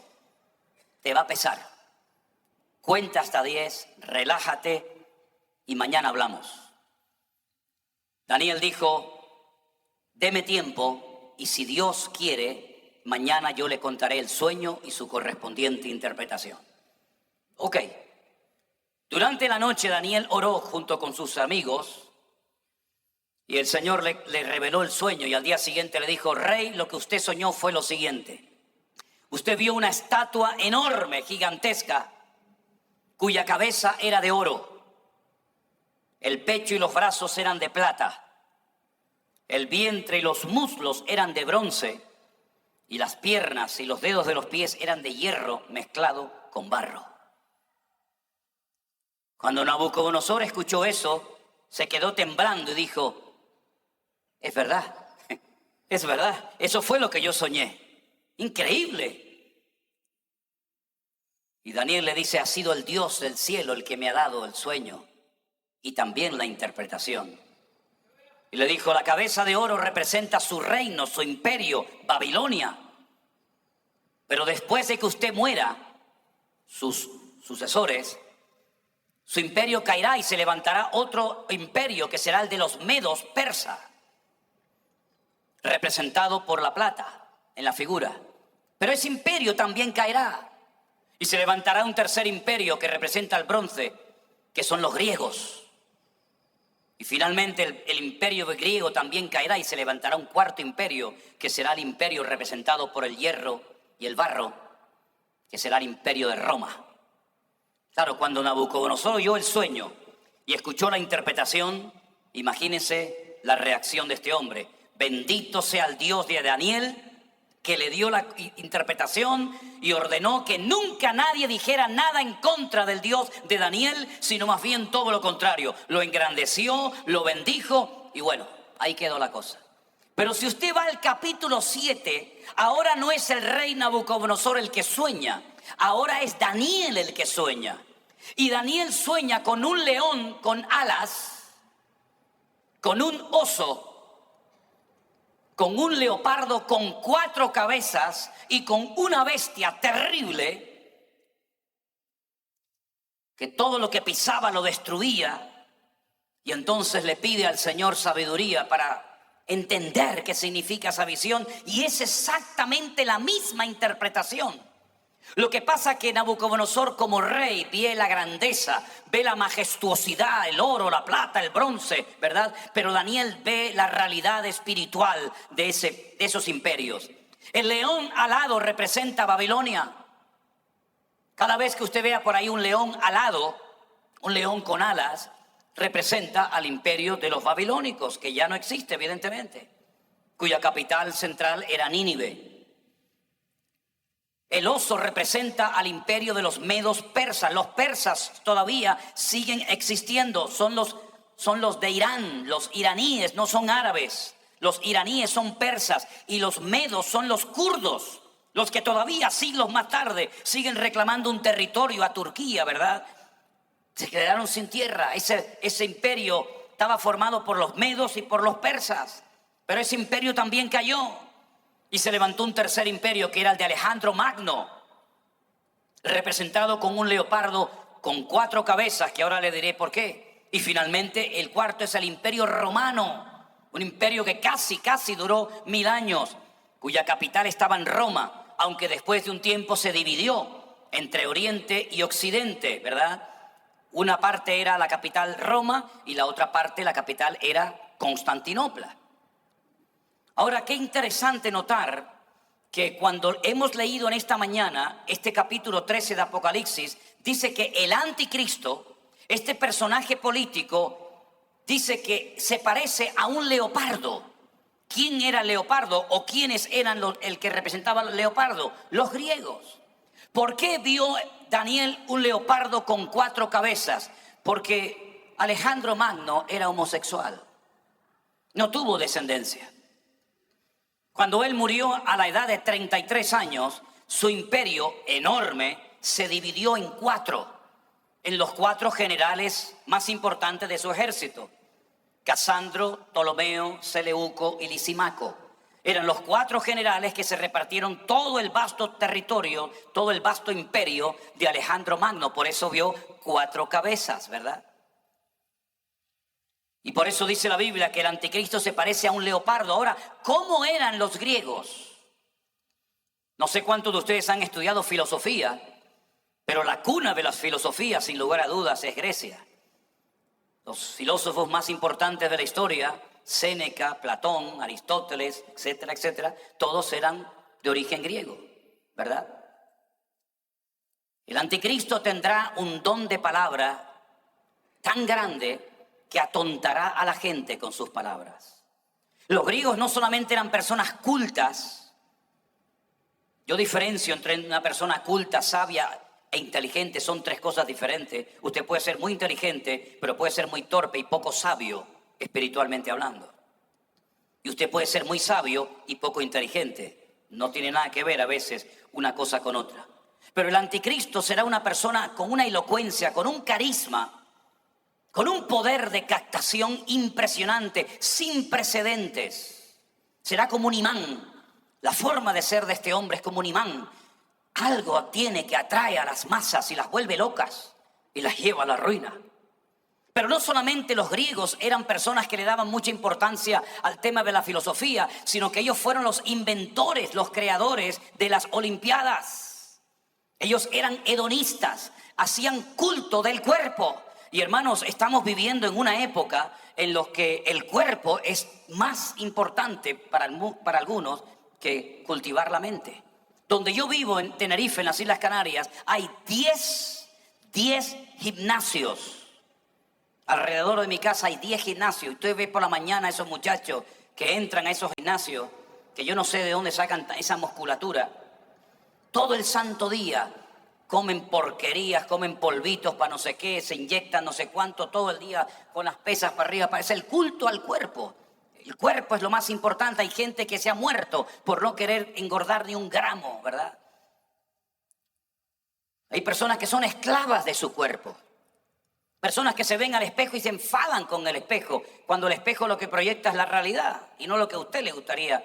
te va a pesar. Cuenta hasta 10, relájate y mañana hablamos. Daniel dijo: deme tiempo y si Dios quiere, mañana yo le contaré el sueño y su correspondiente interpretación. Ok. Durante la noche Daniel oró junto con sus amigos y el Señor le reveló el sueño, y al día siguiente le dijo: rey, lo que usted soñó fue lo siguiente. Usted vio una estatua enorme, gigantesca, cuya cabeza era de oro. El pecho y los brazos eran de plata. El vientre y los muslos eran de bronce. Y las piernas y los dedos de los pies eran de hierro mezclado con barro. Cuando Nabucodonosor escuchó eso, se quedó temblando y dijo: es verdad, es verdad, eso fue lo que yo soñé. Increíble. Y Daniel le dice: ha sido el Dios del cielo el que me ha dado el sueño y también la interpretación. Y le dijo: la cabeza de oro representa su reino, su imperio, Babilonia. Pero después de que usted muera, sus sucesores, su imperio caerá y se levantará otro imperio que será el de los medos persas, representado por la plata en la figura. Pero ese imperio también caerá y se levantará un tercer imperio que representa el bronce, que son los griegos. Y finalmente el imperio griego también caerá y se levantará un cuarto imperio, que será el imperio representado por el hierro y el barro, que será el imperio de Roma. Claro, cuando Nabucodonosor oyó el sueño y escuchó la interpretación, imagínense la reacción de este hombre. Bendito sea el Dios de Daniel, que le dio la interpretación y ordenó que nunca nadie dijera nada en contra del Dios de Daniel, sino más bien todo lo contrario. Lo engrandeció, lo bendijo y bueno, ahí quedó la cosa. Pero si usted va al capítulo 7, ahora no es el rey Nabucodonosor el que sueña, ahora es Daniel el que sueña. Y Daniel sueña con un león con alas, con un oso, con un leopardo con 4 cabezas y con una bestia terrible que todo lo que pisaba lo destruía. Y entonces le pide al Señor sabiduría para entender qué significa esa visión, y es exactamente la misma interpretación. Lo que pasa que Nabucodonosor como rey ve la grandeza, ve la majestuosidad, el oro, la plata, el bronce, ¿verdad? Pero Daniel ve la realidad espiritual de esos imperios. El león alado representa Babilonia. Cada vez que usted vea por ahí un león alado, un león con alas, representa al imperio de los babilónicos, que ya no existe evidentemente, cuya capital central era Nínive. El oso representa al imperio de los medos persas. Los persas todavía siguen existiendo, son los de Irán, los iraníes, no son árabes. Los iraníes son persas y los medos son los kurdos, los que todavía siglos más tarde siguen reclamando un territorio a Turquía, ¿verdad? Se quedaron sin tierra. Ese imperio estaba formado por los medos y por los persas. Pero ese imperio también cayó. Y se levantó un tercer imperio que era el de Alejandro Magno, representado con un leopardo con 4 cabezas, que ahora le diré por qué. Y finalmente el cuarto es el imperio romano, un imperio que casi duró 1000 años, cuya capital estaba en Roma, aunque después de un tiempo se dividió entre Oriente y Occidente, ¿verdad? Una parte era la capital Roma y la otra parte, la capital, era Constantinopla. Ahora, qué interesante notar que cuando hemos leído en esta mañana este capítulo 13 de Apocalipsis, dice que el anticristo, este personaje político, dice que se parece a un leopardo. ¿Quién era el leopardo o quiénes eran el que representaba al leopardo? Los griegos. ¿Por qué vio Daniel un leopardo con 4 cabezas? Porque Alejandro Magno era homosexual. No tuvo descendencia. Cuando él murió a la edad de 33 años, su imperio enorme se dividió en 4, en los 4 generales más importantes de su ejército: Casandro, Ptolomeo, Seleuco y Lisimaco. Eran los 4 generales que se repartieron todo el vasto territorio, todo el vasto imperio de Alejandro Magno. Por eso vio 4 cabezas, ¿verdad? Y por eso dice la Biblia que el anticristo se parece a un leopardo. Ahora, ¿cómo eran los griegos? No sé cuántos de ustedes han estudiado filosofía, pero la cuna de las filosofías, sin lugar a dudas, es Grecia. Los filósofos más importantes de la historia, Séneca, Platón, Aristóteles, etcétera, etcétera, todos eran de origen griego, ¿verdad? El anticristo tendrá un don de palabra tan grande que atontará a la gente con sus palabras. Los griegos no solamente eran personas cultas. Yo diferencio entre una persona culta, sabia e inteligente. Son 3 cosas diferentes. Usted puede ser muy inteligente, pero puede ser muy torpe y poco sabio, espiritualmente hablando. Y usted puede ser muy sabio y poco inteligente. No tiene nada que ver a veces una cosa con otra. Pero el anticristo será una persona con una elocuencia, con un carisma, con un poder de captación impresionante, sin precedentes. Será como un imán. La forma de ser de este hombre es como un imán. Algo tiene que atrae a las masas y las vuelve locas y las lleva a la ruina. Pero no solamente los griegos eran personas que le daban mucha importancia al tema de la filosofía, sino que ellos fueron los inventores, los creadores de las Olimpiadas. Ellos eran hedonistas, hacían culto del cuerpo. Y hermanos, estamos viviendo en una época en la que el cuerpo es más importante para algunos que cultivar la mente. Donde yo vivo, en Tenerife, en las Islas Canarias, hay 10 gimnasios. Alrededor de mi casa hay 10 gimnasios. Y usted ve por la mañana a esos muchachos que entran a esos gimnasios, que yo no sé de dónde sacan esa musculatura. Todo el santo día comen porquerías, comen polvitos para no sé qué, se inyectan no sé cuánto todo el día con las pesas para arriba. Parece el culto al cuerpo. el cuerpo es lo más importante. Hay gente que se ha muerto por no querer engordar ni un gramo, ¿verdad? Hay personas que son esclavas de su cuerpo. Personas que se ven al espejo y se enfadan con el espejo, cuando el espejo lo que proyecta es la realidad y no lo que a usted le gustaría.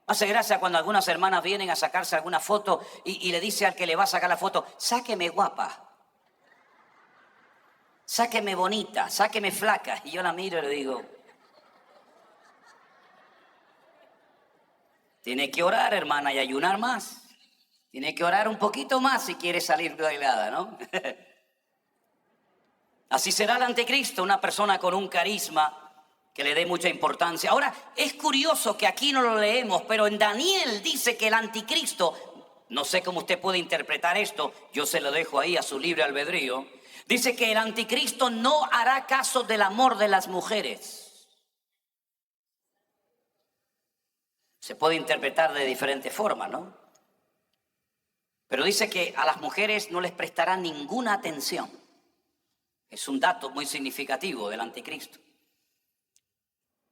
Hace gracia cuando algunas hermanas vienen a sacarse alguna foto y le dice al que le va a sacar la foto, sáqueme guapa, sáqueme bonita, sáqueme flaca. Y yo la miro y le digo, tiene que orar, hermana, y ayunar más. Tiene que orar un poquito más si quiere salir bailada, ¿no? Así será el anticristo, una persona con un carisma que le dé mucha importancia. Ahora, es curioso que aquí no lo leemos, pero en Daniel dice que el anticristo, no sé cómo usted puede interpretar esto, yo se lo dejo ahí a su libre albedrío, dice que el anticristo no hará caso del amor de las mujeres. Se puede interpretar de diferentes formas, ¿no? Pero dice que a las mujeres no les prestará ninguna atención. Es un dato muy significativo del anticristo.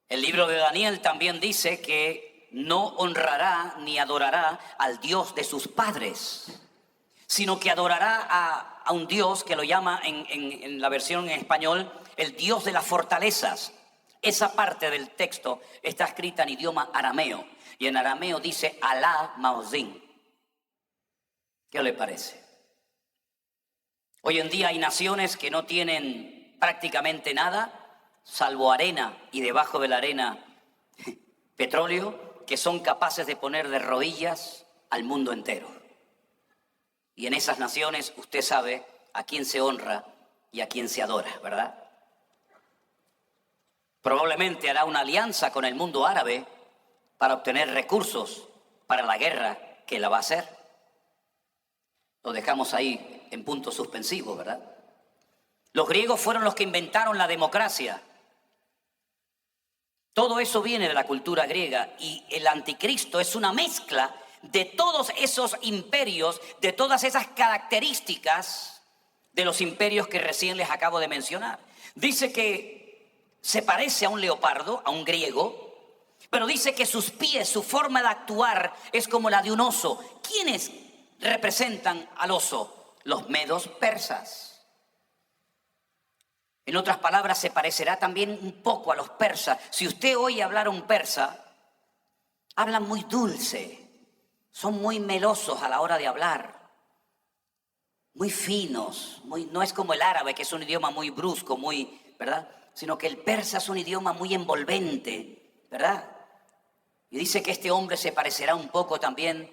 El libro de Daniel también dice que no honrará ni adorará al Dios de sus padres, sino que adorará a un Dios que lo llama en la versión en español el Dios de las fortalezas. Esa parte del texto está escrita en idioma arameo y en arameo dice Alá Maozín. ¿Qué le parece? Hoy en día hay naciones que no tienen prácticamente nada, salvo arena y debajo de la arena petróleo, que son capaces de poner de rodillas al mundo entero. Y en esas naciones usted sabe a quién se honra y a quién se adora, ¿verdad? Probablemente hará una alianza con el mundo árabe para obtener recursos para la guerra que la va a hacer. Lo dejamos ahí en punto suspensivo, ¿verdad? Los griegos fueron los que inventaron la democracia. Todo eso viene de la cultura griega y el anticristo es una mezcla de todos esos imperios, de todas esas características de los imperios que recién les acabo de mencionar. Dice que se parece a un leopardo, a un griego, pero dice que sus pies, su forma de actuar es como la de un oso. ¿Quiénes representan al oso? Los medos persas. En otras palabras, se parecerá también un poco a los persas. Si usted oye hablar a un persa, hablan muy dulce, son muy melosos a la hora de hablar, muy finos, no es como el árabe, que es un idioma muy brusco, ¿verdad? Sino que el persa es un idioma muy envolvente, ¿verdad? Y dice que este hombre se parecerá un poco también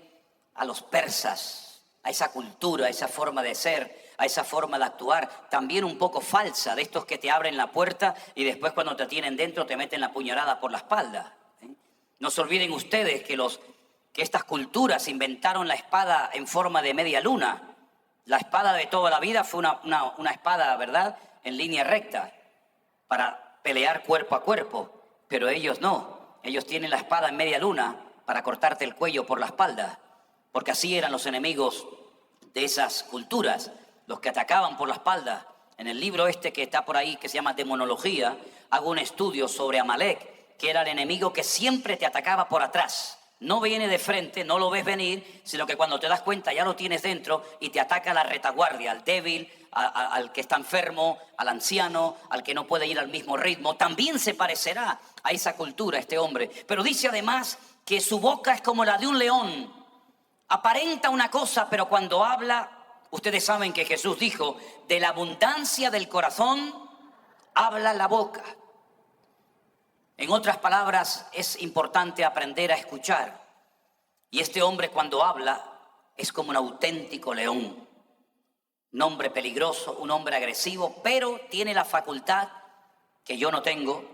a los persas, a esa cultura, a esa forma de ser, a esa forma de actuar, también un poco falsa, de estos que te abren la puerta y después cuando te tienen dentro te meten la puñalada por la espalda. No se olviden ustedes que estas culturas inventaron la espada en forma de media luna. La espada de toda la vida fue una espada, ¿verdad?, en línea recta, para pelear cuerpo a cuerpo, pero ellos no. Ellos tienen la espada en media luna para cortarte el cuello por la espalda, porque así eran los enemigos de esas culturas, los que atacaban por la espalda. En el libro este que está por ahí, que se llama Demonología, hago un estudio sobre Amalek, que era el enemigo que siempre te atacaba por atrás. No viene de frente, no lo ves venir, sino que cuando te das cuenta ya lo tienes dentro y te ataca a la retaguardia, al débil, al que está enfermo, al anciano, al que no puede ir al mismo ritmo. También se parecerá a esa cultura este hombre. Pero dice además que su boca es como la de un león. Aparenta una cosa, pero cuando habla, ustedes saben que Jesús dijo, de la abundancia del corazón habla la boca. En otras palabras, es importante aprender a escuchar. Y este hombre cuando habla es como un auténtico león. Un hombre peligroso, un hombre agresivo, pero tiene la facultad que yo no tengo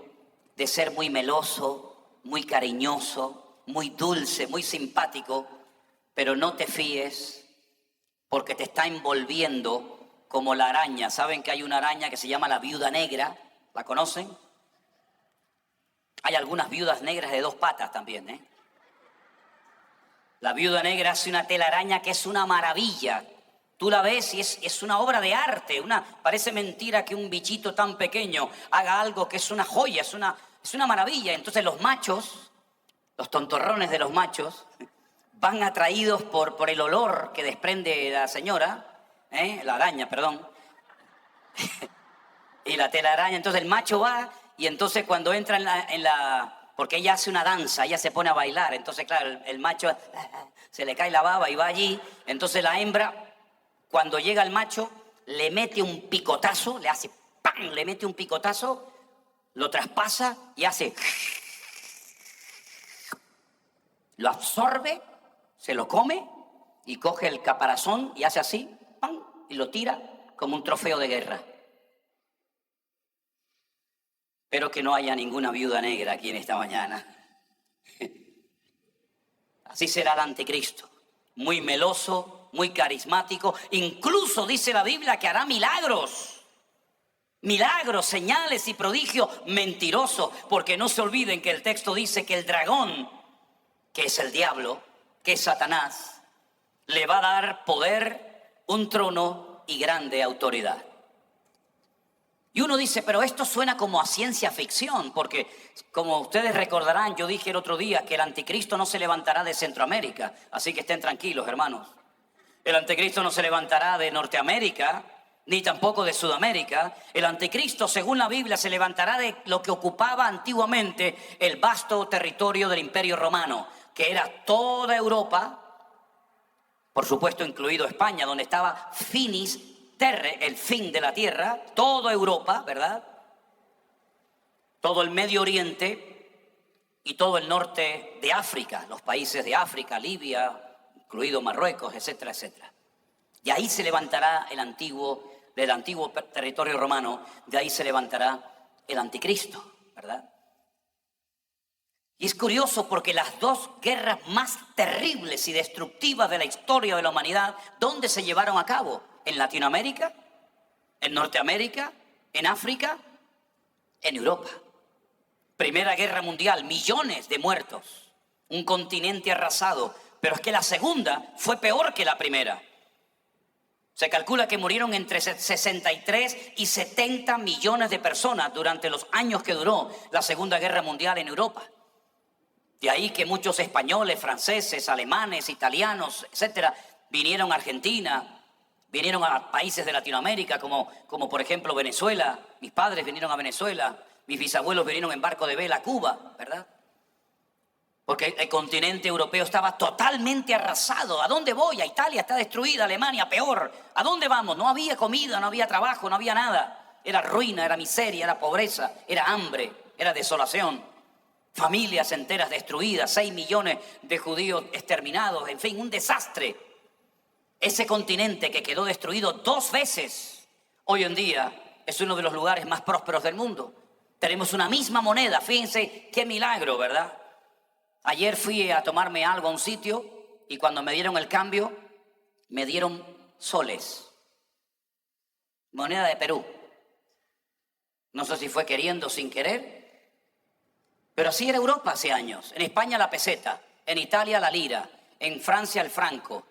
de ser muy meloso, muy cariñoso, muy dulce, muy simpático. Pero no te fíes porque te está envolviendo como la araña. ¿Saben que hay una araña que se llama la viuda negra? ¿La conocen? Hay algunas viudas negras de 2 patas también, ¿eh? La viuda negra hace una telaraña que es una maravilla. Tú la ves y es una obra de arte. Parece mentira que un bichito tan pequeño haga algo que es una joya, es Es una maravilla. Entonces los machos, los tontorrones de los machos, van atraídos por el olor que desprende la señora, la araña, perdón, y la telaraña. Entonces el macho va y entonces cuando entra porque ella hace una danza, ella se pone a bailar. Entonces, claro, el macho se le cae la baba y va allí. Entonces la hembra, cuando llega el macho, le mete un picotazo, le hace ¡pam! Le mete un picotazo, lo traspasa y hace... Lo absorbe, se lo come y coge el caparazón y hace así, ¡pam! Y lo tira como un trofeo de guerra. Espero que no haya ninguna viuda negra aquí en esta mañana. Así será el anticristo, muy meloso, muy carismático, incluso dice la Biblia que hará milagros, señales y prodigios. Mentiroso, porque no se olviden que el texto dice que el dragón, que es el diablo, que es Satanás, le va a dar poder, un trono y grande autoridad. Y uno dice, pero esto suena como a ciencia ficción, porque como ustedes recordarán, yo dije el otro día que el anticristo no se levantará de Centroamérica, así que estén tranquilos, hermanos. El anticristo no se levantará de Norteamérica, ni tampoco de Sudamérica. El anticristo, según la Biblia, se levantará de lo que ocupaba antiguamente el vasto territorio del Imperio Romano, que era toda Europa, por supuesto incluido España, donde estaba Finis Terre, el fin de la tierra, toda Europa, ¿verdad? Todo el Medio Oriente y todo el norte de África, los países de África, Libia, incluido Marruecos, etcétera, etcétera. Y ahí se levantará del antiguo territorio romano, de ahí se levantará el anticristo, ¿verdad? Y es curioso porque las dos guerras más terribles y destructivas de la historia de la humanidad, ¿dónde se llevaron a cabo? ¿En Latinoamérica? ¿En Norteamérica? ¿En África? En Europa. Primera Guerra Mundial, millones de muertos, un continente arrasado, pero es que la segunda fue peor que la primera. Se calcula que murieron entre 63 y 70 millones de personas durante los años que duró la Segunda Guerra Mundial en Europa. De ahí que muchos españoles, franceses, alemanes, italianos, etcétera, vinieron a Argentina, vinieron a países de Latinoamérica, como por ejemplo Venezuela. Mis padres vinieron a Venezuela, mis bisabuelos vinieron en barco de vela a Cuba, ¿verdad? Porque el continente europeo estaba totalmente arrasado. ¿A dónde voy? A Italia está destruida, Alemania peor. ¿A dónde vamos? No había comida, no había trabajo, no había nada. Era ruina, era miseria, era pobreza, era hambre, era desolación. Familias enteras destruidas, 6 millones de judíos exterminados, en fin, un desastre. Ese continente que quedó destruido 2 veces, hoy en día es uno de los lugares más prósperos del mundo. Tenemos una misma moneda, fíjense qué milagro, ¿verdad? Ayer fui a tomarme algo a un sitio y cuando me dieron el cambio, me dieron soles. Moneda de Perú. No sé si fue queriendo o sin querer, pero así era Europa hace años. En España la peseta, en Italia la lira, en Francia el franco.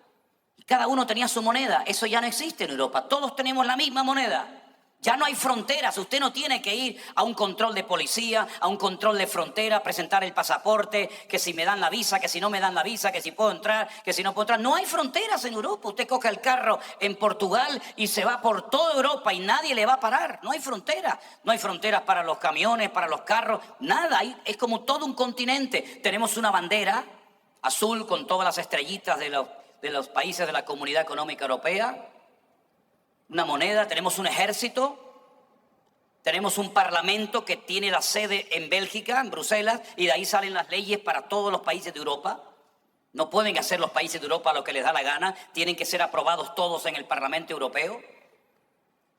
Y cada uno tenía su moneda. Eso ya no existe en Europa. Todos tenemos la misma moneda. Ya no hay fronteras. Usted no tiene que ir a un control de policía, a un control de frontera, presentar el pasaporte, que si me dan la visa, que si no me dan la visa, que si puedo entrar, que si no puedo entrar. No hay fronteras en Europa. Usted coge el carro en Portugal y se va por toda Europa y nadie le va a parar. No hay fronteras. No hay fronteras para los camiones, para los carros, nada. Es como todo un continente. Tenemos una bandera azul con todas las estrellitas de los países de la Comunidad Económica Europea. Una moneda, tenemos un ejército, tenemos un parlamento que tiene la sede en Bélgica, en Bruselas, y de ahí salen las leyes para todos los países de Europa. No pueden hacer los países de Europa lo que les da la gana, tienen que ser aprobados todos en el Parlamento Europeo.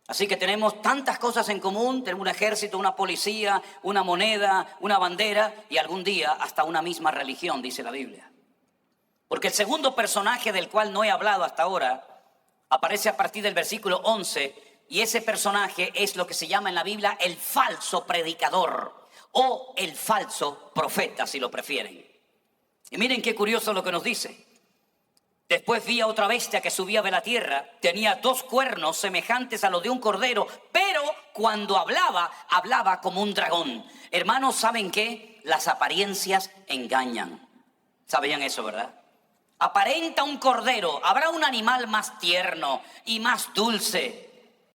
Así que tenemos tantas cosas en común, tenemos un ejército, una policía, una moneda, una bandera y algún día hasta una misma religión, dice la Biblia. Porque el segundo personaje del cual no he hablado hasta ahora aparece a partir del versículo 11 y ese personaje es lo que se llama en la Biblia el falso predicador o el falso profeta, si lo prefieren. Y miren qué curioso lo que nos dice. Después vi a otra bestia que subía de la tierra. Tenía 2 cuernos semejantes a los de un cordero, pero cuando hablaba, hablaba como un dragón. Hermanos, ¿saben qué? Las apariencias engañan. ¿Sabían eso, verdad? Aparenta un cordero. ¿Habrá un animal más tierno y más dulce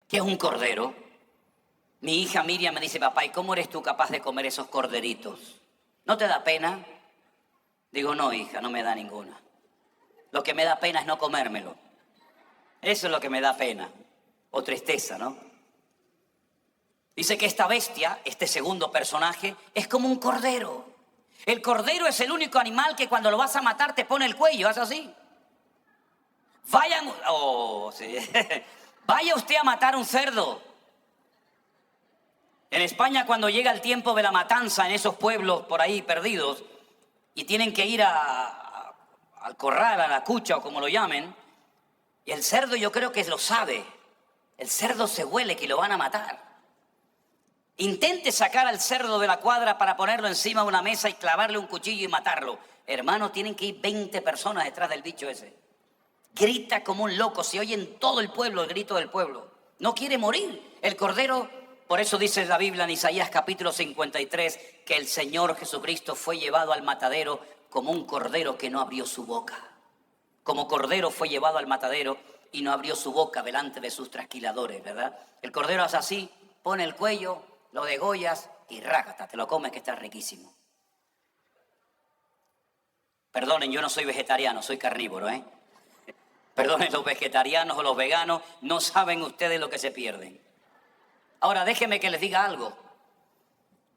que un cordero? Mi hija Miriam me dice, papá, ¿y cómo eres tú capaz de comer esos corderitos? ¿No te da pena? Digo, no, hija, no me da ninguna. Lo que me da pena es no comérmelo. Eso es lo que me da pena. O tristeza, ¿no? Dice que esta bestia, este segundo personaje, es como un cordero. El cordero es el único animal que cuando lo vas a matar te pone el cuello, ¿es así? Sí. Vaya usted a matar un cerdo. En España, cuando llega el tiempo de la matanza en esos pueblos por ahí perdidos y tienen que ir al corral, a la cucha o como lo llamen, y el cerdo yo creo que lo sabe. El cerdo se huele que lo van a matar. Intente sacar al cerdo de la cuadra para ponerlo encima de una mesa y clavarle un cuchillo y matarlo. Hermano, tienen que ir 20 personas detrás del bicho ese. Grita como un loco, se oye en todo el pueblo el grito del pueblo. No quiere morir. El cordero, por eso dice la Biblia en Isaías capítulo 53, que el Señor Jesucristo fue llevado al matadero como un cordero que no abrió su boca. Como cordero fue llevado al matadero y no abrió su boca delante de sus trasquiladores, ¿verdad? El cordero hace así, pone el cuello, lo degollas y rácata, te lo comes que está riquísimo. Perdonen, yo no soy vegetariano, soy carnívoro, ¿eh? Perdonen los vegetarianos o los veganos, no saben ustedes lo que se pierden. Ahora déjenme que les diga algo.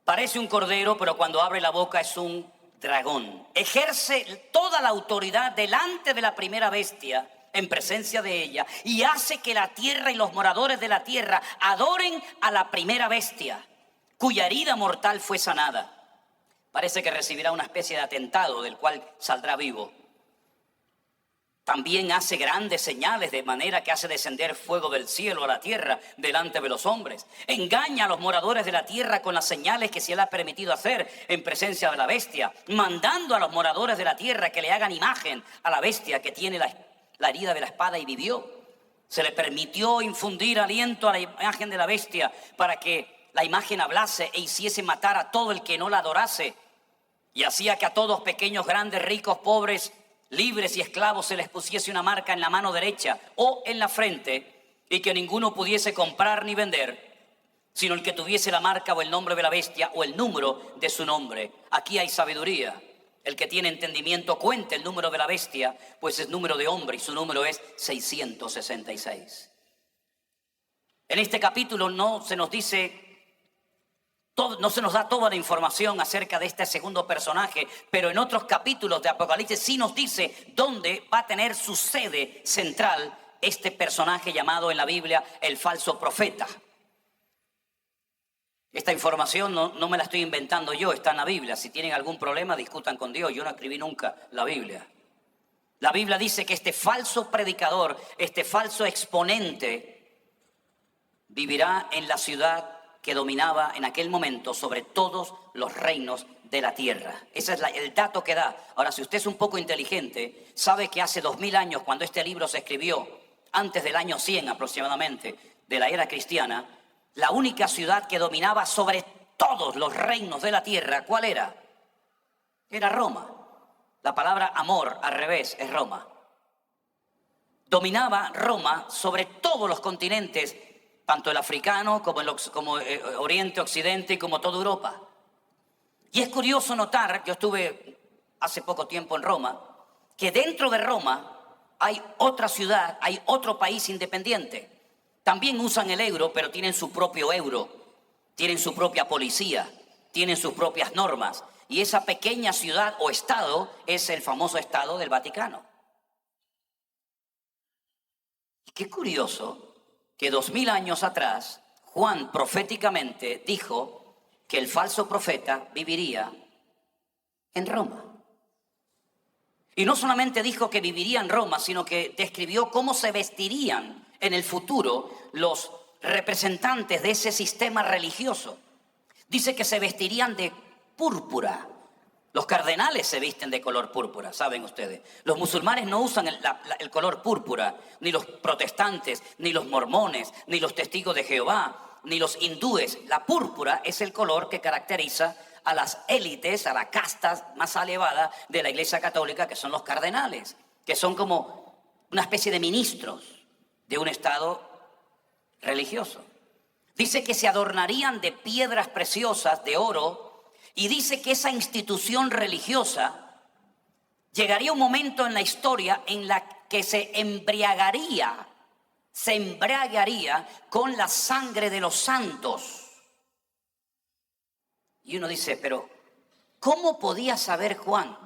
Parece un cordero, pero cuando abre la boca es un dragón. Ejerce toda la autoridad delante de la primera bestia, en presencia de ella, y hace que la tierra y los moradores de la tierra adoren a la primera bestia, cuya herida mortal fue sanada. Parece que recibirá una especie de atentado del cual saldrá vivo. También hace grandes señales, de manera que hace descender fuego del cielo a la tierra delante de los hombres. Engaña a los moradores de la tierra con las señales que se le ha permitido hacer en presencia de la bestia, mandando a los moradores de la tierra que le hagan imagen a la bestia que tiene la herida de la espada y vivió. Se le permitió infundir aliento a la imagen de la bestia para que la imagen hablase e hiciese matar a todo el que no la adorase. Y hacía que a todos, pequeños, grandes, ricos, pobres, libres y esclavos, se les pusiese una marca en la mano derecha o en la frente, y que ninguno pudiese comprar ni vender, sino el que tuviese la marca o el nombre de la bestia o el número de su nombre. Aquí hay sabiduría. El que tiene entendimiento cuente el número de la bestia, pues es número de hombre y su número es 666. En este capítulo no se nos da toda la información acerca de este segundo personaje, pero en otros capítulos de Apocalipsis sí nos dice dónde va a tener su sede central este personaje llamado en la Biblia el falso profeta. Esta información no me la estoy inventando yo, está en la Biblia. Si tienen algún problema, discutan con Dios. Yo no escribí nunca la Biblia. La Biblia dice que este falso predicador, este falso exponente, vivirá en la ciudad que dominaba en aquel momento sobre todos los reinos de la tierra. Ese es el dato que da. Ahora, si usted es un poco inteligente, sabe que hace 2000 años, cuando este libro se escribió, antes del año 100 aproximadamente, de la era cristiana, la única ciudad que dominaba sobre todos los reinos de la tierra, ¿cuál era? Era Roma. La palabra amor, al revés, es Roma. Dominaba Roma sobre todos los continentes, tanto el africano como Oriente, Occidente y como toda Europa. Y es curioso notar, yo estuve hace poco tiempo en Roma, que dentro de Roma hay otra ciudad, hay otro país independiente. También usan el euro, pero tienen su propio euro, tienen su propia policía, tienen sus propias normas. Y esa pequeña ciudad o estado es el famoso Estado del Vaticano. Y qué curioso que 2000 años atrás, Juan proféticamente dijo que el falso profeta viviría en Roma. Y no solamente dijo que viviría en Roma, sino que describió cómo se vestirían en el futuro los representantes de ese sistema religioso. Dice que se vestirían de púrpura, Los cardenales se visten de color púrpura, saben ustedes. Los musulmanes no usan el color púrpura, ni los protestantes, ni los mormones, ni los testigos de Jehová, ni los hindúes. La púrpura es el color que caracteriza a las élites, a la casta más elevada de la Iglesia Católica, que son los cardenales, que son como una especie de ministros de un estado religioso. Dice que se adornarían de piedras preciosas, de oro, y dice que esa institución religiosa llegaría un momento en la historia en la que se embriagaría con la sangre de los santos. Y uno dice, pero ¿cómo podía saber Juan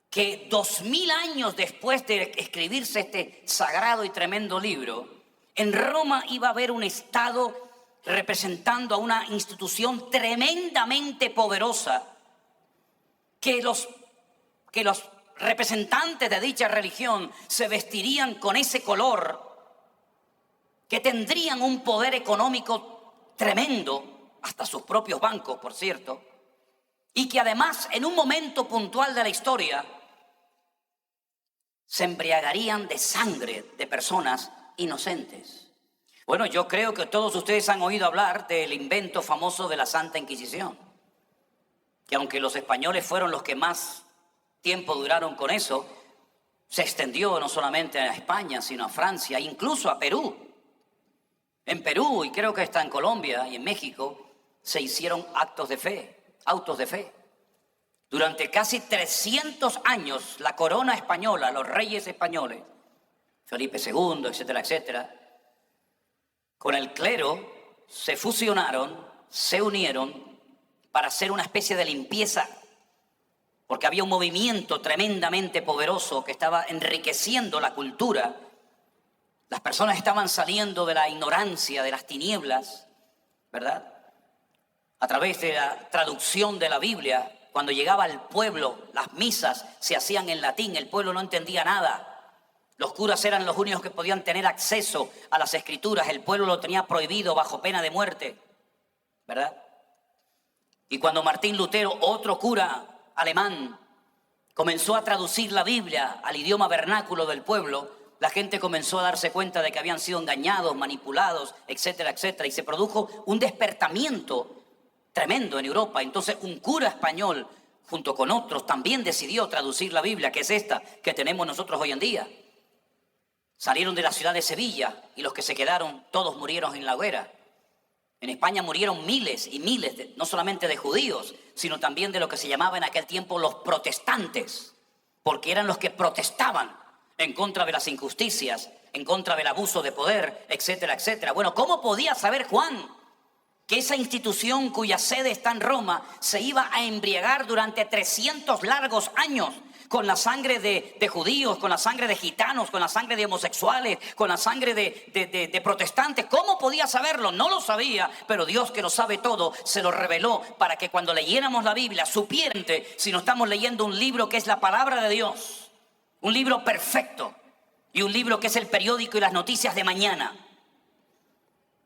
que 2000 años después de escribirse este sagrado y tremendo libro, en Roma iba a haber un estado representando a una institución tremendamente poderosa, que los representantes de dicha religión se vestirían con ese color, que tendrían un poder económico tremendo, hasta sus propios bancos, por cierto, y que además en un momento puntual de la historia se embriagarían de sangre de personas inocentes. Bueno, yo creo que todos ustedes han oído hablar del invento famoso de la Santa Inquisición, que aunque los españoles fueron los que más tiempo duraron con eso, se extendió no solamente a España, sino a Francia, incluso a Perú. En Perú, y creo que está en Colombia y en México, se hicieron autos de fe. Durante casi 300 años, la corona española, los reyes españoles, Felipe II, etcétera, etcétera, con el clero se fusionaron, se unieron para hacer una especie de limpieza, porque había un movimiento tremendamente poderoso que estaba enriqueciendo la cultura. Las personas estaban saliendo de la ignorancia, de las tinieblas, ¿verdad? A través de la traducción de la Biblia, cuando llegaba al pueblo, las misas se hacían en latín, el pueblo no entendía nada. Los curas eran los únicos que podían tener acceso a las escrituras, el pueblo lo tenía prohibido bajo pena de muerte, ¿verdad? Y cuando Martín Lutero, otro cura alemán, comenzó a traducir la Biblia al idioma vernáculo del pueblo, la gente comenzó a darse cuenta de que habían sido engañados, manipulados, etcétera, etcétera, y se produjo un despertamiento tremendo en Europa. Entonces un cura español, junto con otros, también decidió traducir la Biblia, que es esta que tenemos nosotros hoy en día. Salieron de la ciudad de Sevilla y los que se quedaron, todos murieron en la hoguera. En España murieron miles y miles, no solamente de judíos, sino también de lo que se llamaba en aquel tiempo los protestantes, porque eran los que protestaban en contra de las injusticias, en contra del abuso de poder, etcétera, etcétera. Bueno, ¿cómo podía saber Juan que esa institución cuya sede está en Roma se iba a embriagar durante 300 largos años con la sangre de judíos, con la sangre de gitanos, con la sangre de homosexuales, con la sangre de protestantes? ¿Cómo podía saberlo? No lo sabía, pero Dios, que lo sabe todo, se lo reveló para que cuando leyéramos la Biblia supieran si no estamos leyendo un libro que es la palabra de Dios, un libro perfecto, y un libro que es el periódico y las noticias de mañana,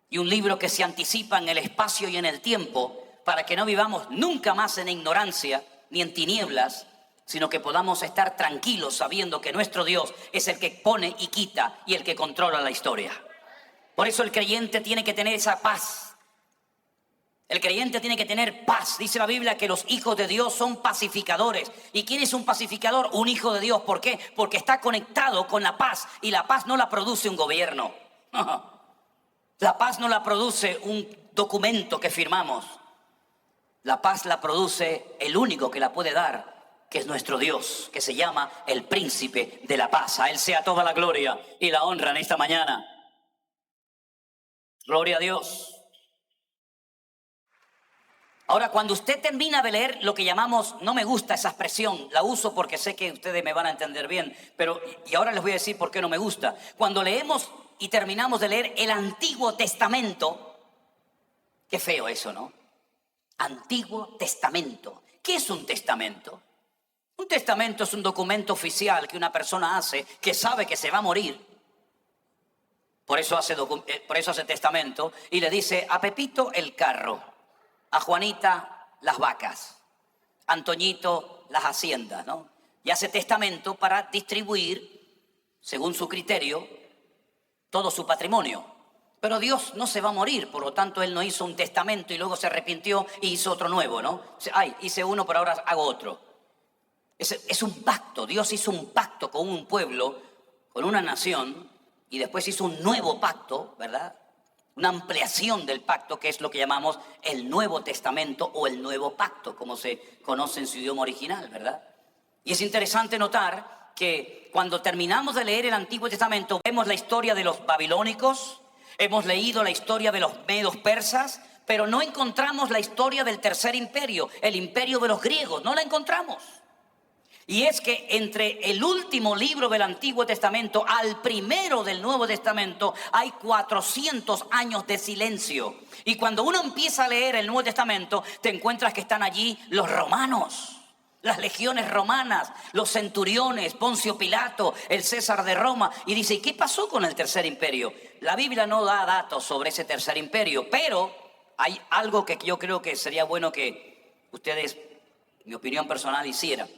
y un libro que se anticipa en el espacio y en el tiempo, para que no vivamos nunca más en ignorancia ni en tinieblas, sino que podamos estar tranquilos sabiendo que nuestro Dios es el que pone y quita y el que controla la historia. Por eso el creyente tiene que tener esa paz. El creyente tiene que tener paz. Dice la Biblia que los hijos de Dios son pacificadores. ¿Y quién es un pacificador? Un hijo de Dios. ¿Por qué? Porque está conectado con la paz, y la paz no la produce un gobierno. La paz no la produce un documento que firmamos. La paz la produce el único que la puede dar, que es nuestro Dios, que se llama el Príncipe de la Paz. A Él sea toda la gloria y la honra en esta mañana. Gloria a Dios. Ahora, cuando usted termina de leer lo que llamamos, no me gusta esa expresión, la uso porque sé que ustedes me van a entender bien, pero, y ahora les voy a decir por qué no me gusta. Cuando leemos y terminamos de leer el Antiguo Testamento, qué feo eso, ¿no? Antiguo Testamento. ¿Qué es un testamento? Un testamento es un documento oficial que una persona hace, que sabe que se va a morir. Por eso hace testamento, y le dice: a Pepito el carro, a Juanita las vacas, Antoñito las haciendas, ¿no? Y hace testamento para distribuir, según su criterio, todo su patrimonio. Pero Dios no se va a morir, por lo tanto Él no hizo un testamento y luego se arrepintió y hizo otro nuevo, ¿no? Ay, hice uno, pero ahora hago otro. Es un pacto. Dios hizo un pacto con un pueblo, con una nación, y después hizo un nuevo pacto, ¿verdad? Una ampliación del pacto, que es lo que llamamos el Nuevo Testamento o el Nuevo Pacto, como se conoce en su idioma original, ¿verdad? Y es interesante notar que cuando terminamos de leer el Antiguo Testamento, vemos la historia de los babilónicos, hemos leído la historia de los medos persas, pero no encontramos la historia del Tercer Imperio, el imperio de los griegos, no la encontramos. Y es que entre el último libro del Antiguo Testamento al primero del Nuevo Testamento hay 400 años de silencio. Y cuando uno empieza a leer el Nuevo Testamento, te encuentras que están allí los romanos, las legiones romanas, los centuriones, Poncio Pilato, el César de Roma. Y dice, ¿y qué pasó con el Tercer Imperio? La Biblia no da datos sobre ese Tercer Imperio, pero hay algo que yo creo que sería bueno que ustedes, mi opinión personal, hicieran.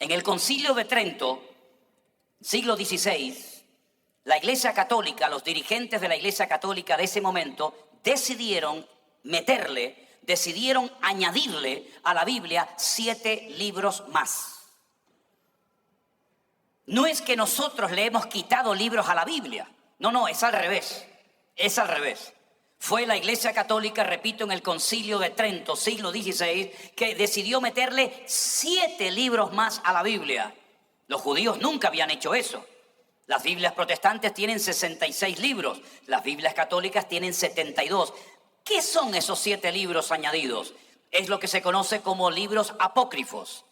En el Concilio de Trento, siglo XVI, la Iglesia Católica, los dirigentes de la Iglesia Católica de ese momento decidieron añadirle a la Biblia 7 libros más. No es que nosotros le hemos quitado libros a la Biblia. No, es al revés. Es al revés. Fue la Iglesia Católica, repito, en el Concilio de Trento, siglo XVI, que decidió meterle 7 libros más a la Biblia. Los judíos nunca habían hecho eso. Las Biblias protestantes tienen 66 libros, las Biblias católicas tienen 72. ¿Qué son esos 7 libros añadidos? Es lo que se conoce como libros apócrifos.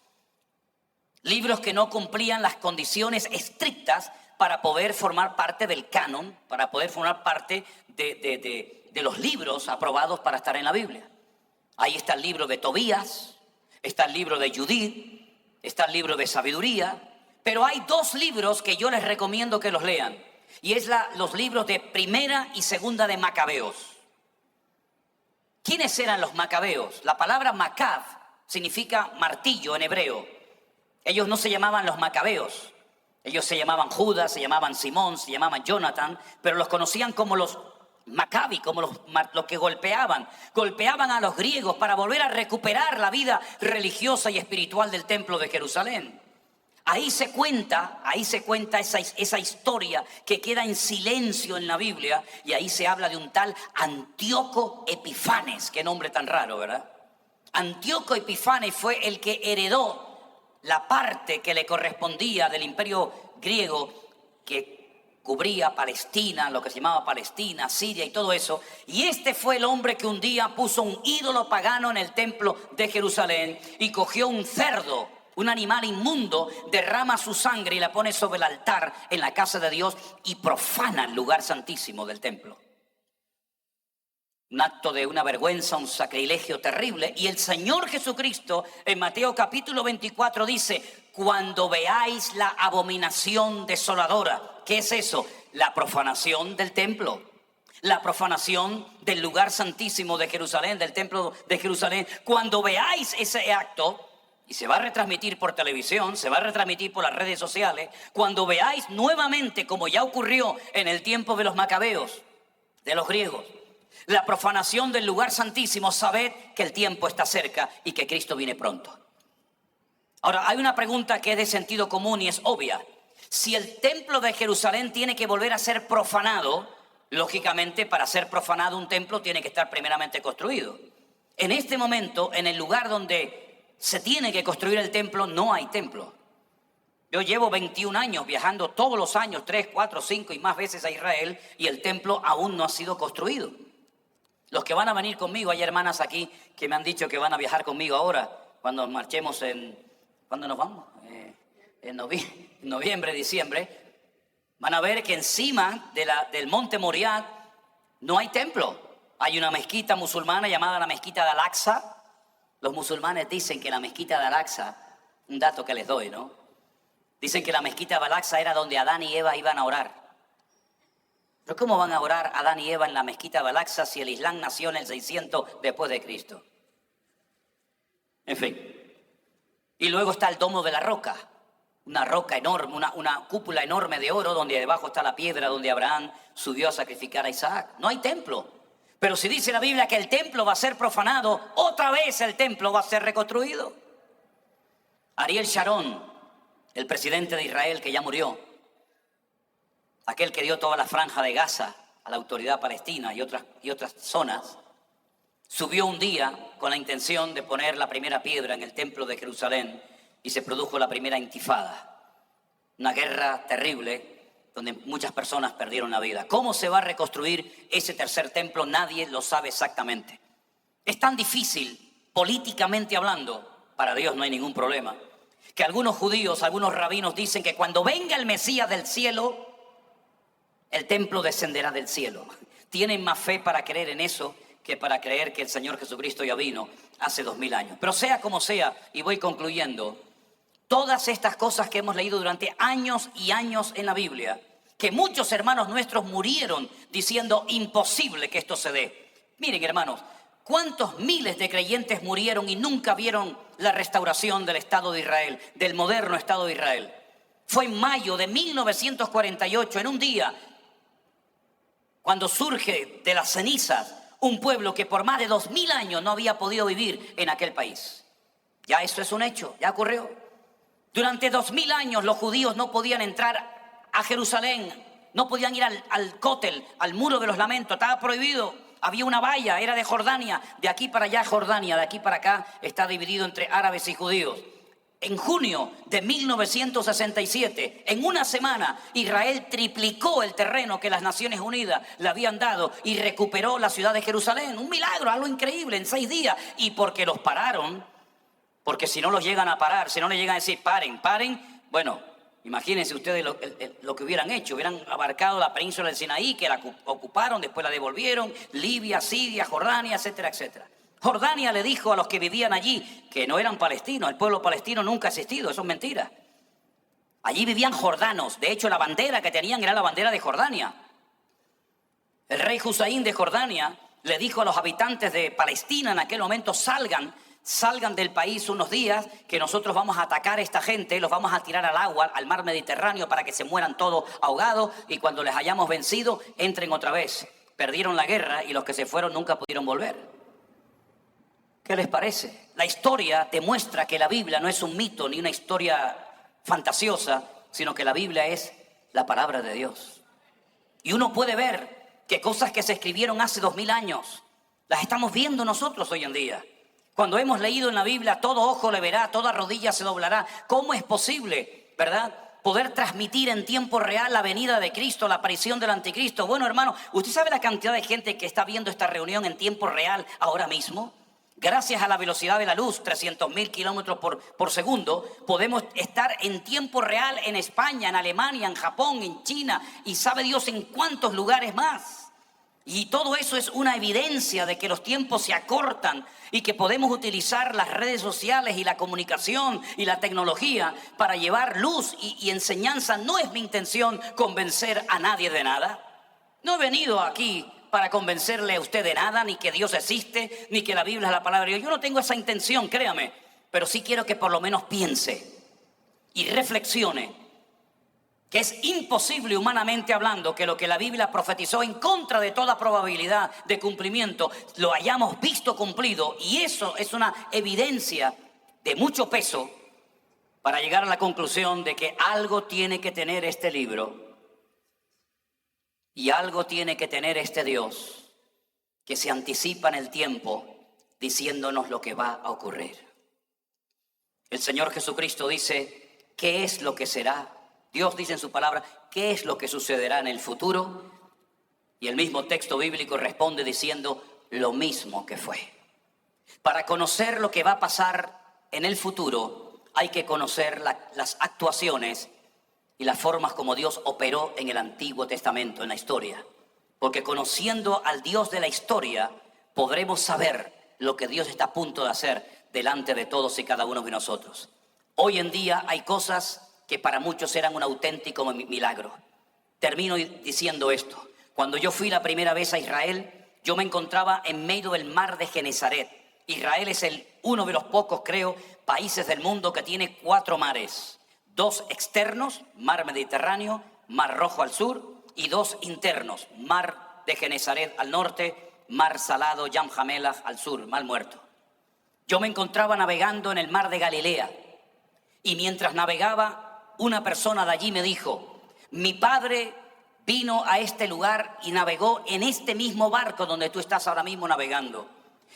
Libros que no cumplían las condiciones estrictas para poder formar parte del canon, para poder formar parte de los libros aprobados para estar en la Biblia. Ahí está el libro de Tobías, está el libro de Judith, está el libro de Sabiduría, pero hay 2 libros que yo les recomiendo que los lean, y es los libros de Primera y Segunda de Macabeos. ¿Quiénes eran los macabeos? La palabra macab significa martillo en hebreo. Ellos no se llamaban los macabeos. Ellos se llamaban Judas, se llamaban Simón, se llamaban Jonathan, pero los conocían como los Maccabi, como los que golpeaban a los griegos para volver a recuperar la vida religiosa y espiritual del templo de Jerusalén. Ahí se cuenta esa historia que queda en silencio en la Biblia, y ahí se habla de un tal Antíoco Epifanes. Qué nombre tan raro, ¿verdad? Antíoco Epifanes fue el que heredó la parte que le correspondía del imperio griego, que cubría Palestina, lo que se llamaba Palestina, Siria y todo eso. Y este fue el hombre que un día puso un ídolo pagano en el templo de Jerusalén y cogió un cerdo, un animal inmundo, derrama su sangre y la pone sobre el altar en la casa de Dios y profana el lugar santísimo del templo. Un acto de una vergüenza, un sacrilegio terrible. Y el Señor Jesucristo en Mateo capítulo 24 dice: cuando veáis la abominación desoladora. ¿Qué es eso? La profanación del templo, la profanación del lugar santísimo de Jerusalén, del templo de Jerusalén. Cuando veáis ese acto, y se va a retransmitir por televisión, se va a retransmitir por las redes sociales, cuando veáis nuevamente, como ya ocurrió en el tiempo de los macabeos, de los griegos, la profanación del lugar santísimo, sabed que el tiempo está cerca y que Cristo viene pronto. Ahora, hay una pregunta que es de sentido común y es obvia. Si el templo de Jerusalén tiene que volver a ser profanado, lógicamente para ser profanado un templo tiene que estar primeramente construido. En este momento, en el lugar donde se tiene que construir el templo, no hay templo. Yo llevo 21 años viajando todos los años, 3, 4, 5 y más veces a Israel, y el templo aún no ha sido construido. Los que van a venir conmigo, hay hermanas aquí que me han dicho que van a viajar conmigo ahora, cuando marchemos ¿cuándo nos vamos? En noviembre, diciembre. Van a ver que encima del monte Moriah no hay templo. Hay una mezquita musulmana llamada la mezquita de Al-Aqsa. Los musulmanes dicen que la mezquita de Al-Aqsa, un dato que les doy, ¿no? Dicen que la mezquita de Al-Aqsa era donde Adán y Eva iban a orar. Pero ¿cómo van a orar Adán y Eva en la mezquita de Al-Aqsa si el Islam nació en el 600 después de Cristo? En fin, Y luego está el domo de la roca, una roca enorme, una cúpula enorme de oro donde debajo está la piedra donde Abraham subió a sacrificar a Isaac. No hay templo. Pero si dice la Biblia que el templo va a ser profanado, otra vez el templo va a ser reconstruido. Ariel Sharon, el presidente de Israel que ya murió, aquel que dio toda la franja de Gaza a la autoridad palestina y otras zonas, subió un día con la intención de poner la primera piedra en el templo de Jerusalén y se produjo la primera intifada, una guerra terrible donde muchas personas perdieron la vida. ¿Cómo se va a reconstruir ese tercer templo? Nadie lo sabe exactamente. Es tan difícil, políticamente hablando, para Dios no hay ningún problema, que algunos judíos, algunos rabinos dicen que cuando venga el Mesías del cielo, el templo descenderá del cielo. Tienen más fe para creer en eso que para creer que el Señor Jesucristo ya vino hace 2000 años. Pero sea como sea, y voy concluyendo, todas estas cosas que hemos leído durante años y años en la Biblia, que muchos hermanos nuestros murieron diciendo imposible que esto se dé. Miren, hermanos, ¿cuántos miles de creyentes murieron y nunca vieron la restauración del Estado de Israel, del moderno Estado de Israel? Fue en mayo de 1948, en un día, cuando surge de las cenizas un pueblo que por más de 2000 años no había podido vivir en aquel país. Ya eso es un hecho, ya ocurrió. Durante 2000 años los judíos no podían entrar a Jerusalén, no podían ir al Cótel, al Muro de los Lamentos, estaba prohibido. Había una valla, era de Jordania, de aquí para allá Jordania, de aquí para acá está dividido entre árabes y judíos. En junio de 1967, en una semana, Israel triplicó el terreno que las Naciones Unidas le habían dado y recuperó la ciudad de Jerusalén. Un milagro, algo increíble, en 6 días. Y porque los pararon, porque si no los llegan a parar, si no le llegan a decir paren, bueno, imagínense ustedes lo que hubieran hecho. Hubieran abarcado la península del Sinaí, que la ocuparon, después la devolvieron, Libia, Siria, Jordania, etcétera, etcétera. Jordania le dijo a los que vivían allí que no eran palestinos, el pueblo palestino nunca ha existido, eso es mentira. Allí vivían jordanos, de hecho la bandera que tenían era la bandera de Jordania. El rey Hussein de Jordania le dijo a los habitantes de Palestina en aquel momento, salgan del país unos días, que nosotros vamos a atacar a esta gente, los vamos a tirar al agua, al mar Mediterráneo, para que se mueran todos ahogados, y cuando les hayamos vencido, entren otra vez. Perdieron la guerra y los que se fueron nunca pudieron volver. ¿Qué les parece? La historia demuestra que la Biblia no es un mito ni una historia fantasiosa, sino que la Biblia es la palabra de Dios. Y uno puede ver que cosas que se escribieron hace 2000 años, las estamos viendo nosotros hoy en día. Cuando hemos leído en la Biblia, todo ojo le verá, toda rodilla se doblará. ¿Cómo es posible, verdad, poder transmitir en tiempo real la venida de Cristo, la aparición del anticristo? Bueno, hermano, ¿usted sabe la cantidad de gente que está viendo esta reunión en tiempo real ahora mismo? Gracias a la velocidad de la luz, 300.000 kilómetros por segundo, podemos estar en tiempo real en España, en Alemania, en Japón, en China y sabe Dios en cuántos lugares más. Y todo eso es una evidencia de que los tiempos se acortan y que podemos utilizar las redes sociales y la comunicación y la tecnología para llevar luz y enseñanza. No es mi intención convencer a nadie de nada. No he venido aquí para convencerle a usted de nada, ni que Dios existe, ni que la Biblia es la palabra de Dios. Yo no tengo esa intención, créame, pero sí quiero que por lo menos piense y reflexione que es imposible humanamente hablando que lo que la Biblia profetizó en contra de toda probabilidad de cumplimiento lo hayamos visto cumplido, y eso es una evidencia de mucho peso para llegar a la conclusión de que algo tiene que tener este libro. Y algo tiene que tener este Dios que se anticipa en el tiempo diciéndonos lo que va a ocurrir. El Señor Jesucristo dice, ¿qué es lo que será? Dios dice en su palabra, ¿qué es lo que sucederá en el futuro? Y el mismo texto bíblico responde diciendo, lo mismo que fue. Para conocer lo que va a pasar en el futuro, hay que conocer las actuaciones y las formas como Dios operó en el Antiguo Testamento, en la historia. Porque conociendo al Dios de la historia, podremos saber lo que Dios está a punto de hacer delante de todos y cada uno de nosotros. Hoy en día hay cosas que para muchos eran un auténtico milagro. Termino diciendo esto. Cuando yo fui la primera vez a Israel, yo me encontraba en medio del mar de Genesaret. Israel es uno de los pocos, creo, países del mundo que tiene 4 mares. 2 externos, mar Mediterráneo, mar Rojo al sur, y 2 internos, mar de Genesaret al norte, mar Salado, Yam Jamelach al sur, mar Muerto. Yo me encontraba navegando en el mar de Galilea y mientras navegaba, una persona de allí me dijo: mi padre vino a este lugar y navegó en este mismo barco donde tú estás ahora mismo navegando.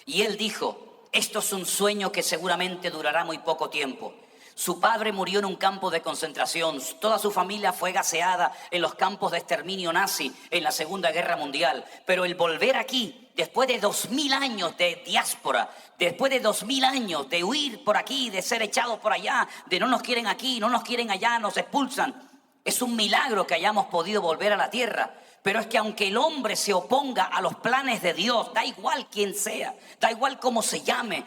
Y él dijo: esto es un sueño que seguramente durará muy poco tiempo. Su padre murió en un campo de concentración, toda su familia fue gaseada en los campos de exterminio nazi en la Segunda Guerra Mundial. Pero el volver aquí, después de 2000 años de diáspora, después de 2000 años de huir por aquí, de ser echados por allá, de no nos quieren aquí, no nos quieren allá, nos expulsan, es un milagro que hayamos podido volver a la tierra. Pero es que aunque el hombre se oponga a los planes de Dios, da igual quién sea, da igual cómo se llame,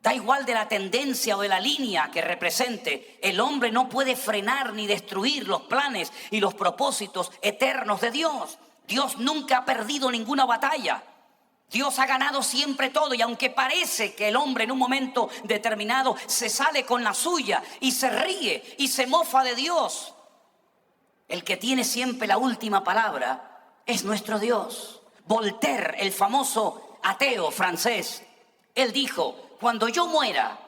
da igual de la tendencia o de la línea que represente, el hombre no puede frenar ni destruir los planes y los propósitos eternos de Dios. Dios nunca ha perdido ninguna batalla. Dios ha ganado siempre todo, y aunque parece que el hombre en un momento determinado se sale con la suya y se ríe y se mofa de Dios, el que tiene siempre la última palabra es nuestro Dios. Voltaire, el famoso ateo francés, él dijo: cuando yo muera,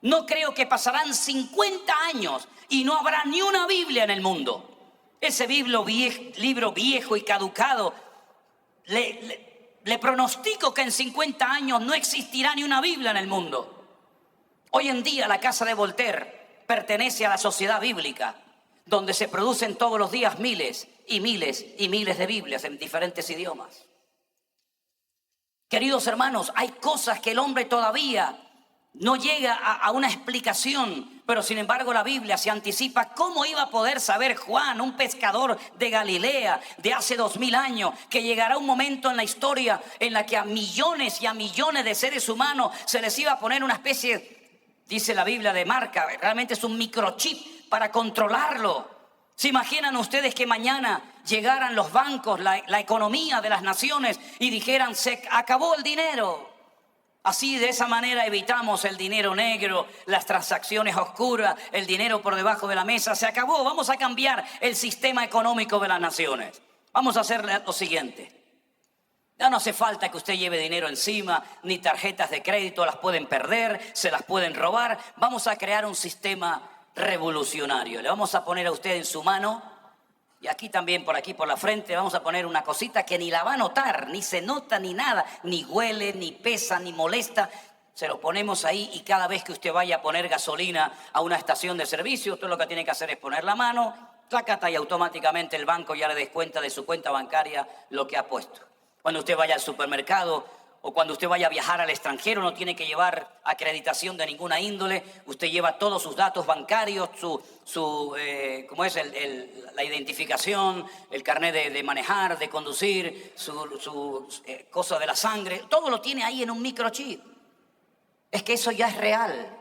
no creo que pasarán 50 años y no habrá ni una Biblia en el mundo. Ese libro viejo y caducado, le pronostico que en 50 años no existirá ni una Biblia en el mundo. Hoy en día la casa de Voltaire pertenece a la Sociedad Bíblica, donde se producen todos los días miles y miles y miles de Biblias en diferentes idiomas. Queridos hermanos, hay cosas que el hombre todavía no llega a una explicación, pero sin embargo la Biblia se anticipa. ¿Cómo iba a poder saber Juan, un pescador de Galilea de hace 2000 años, que llegará un momento en la historia en la que a millones y a millones de seres humanos se les iba a poner una especie, dice la Biblia, de marca? Realmente es un microchip para controlarlo. ¿Se imaginan ustedes que mañana llegaran los bancos, la economía de las naciones y dijeran: se acabó el dinero? Así, de esa manera evitamos el dinero negro, las transacciones oscuras, el dinero por debajo de la mesa. Se acabó, vamos a cambiar el sistema económico de las naciones. Vamos a hacer lo siguiente: ya no hace falta que usted lleve dinero encima, ni tarjetas de crédito, las pueden perder, se las pueden robar. Vamos a crear un sistema revolucionario. Le vamos a poner a usted en su mano, y aquí también, por aquí por la frente, vamos a poner una cosita que ni la va a notar, ni se nota ni nada, ni huele, ni pesa, ni molesta. Se lo ponemos ahí, y cada vez que usted vaya a poner gasolina a una estación de servicio, usted lo que tiene que hacer es poner la mano, tlácata, y automáticamente el banco ya le descuenta de su cuenta bancaria lo que ha puesto. Cuando usted vaya al supermercado o cuando usted vaya a viajar al extranjero, no tiene que llevar acreditación de ninguna índole. Usted lleva todos sus datos bancarios, ¿cómo es? La identificación, el carnet de manejar, de conducir, su cosa de la sangre. Todo lo tiene ahí en un microchip. Es que eso ya es real.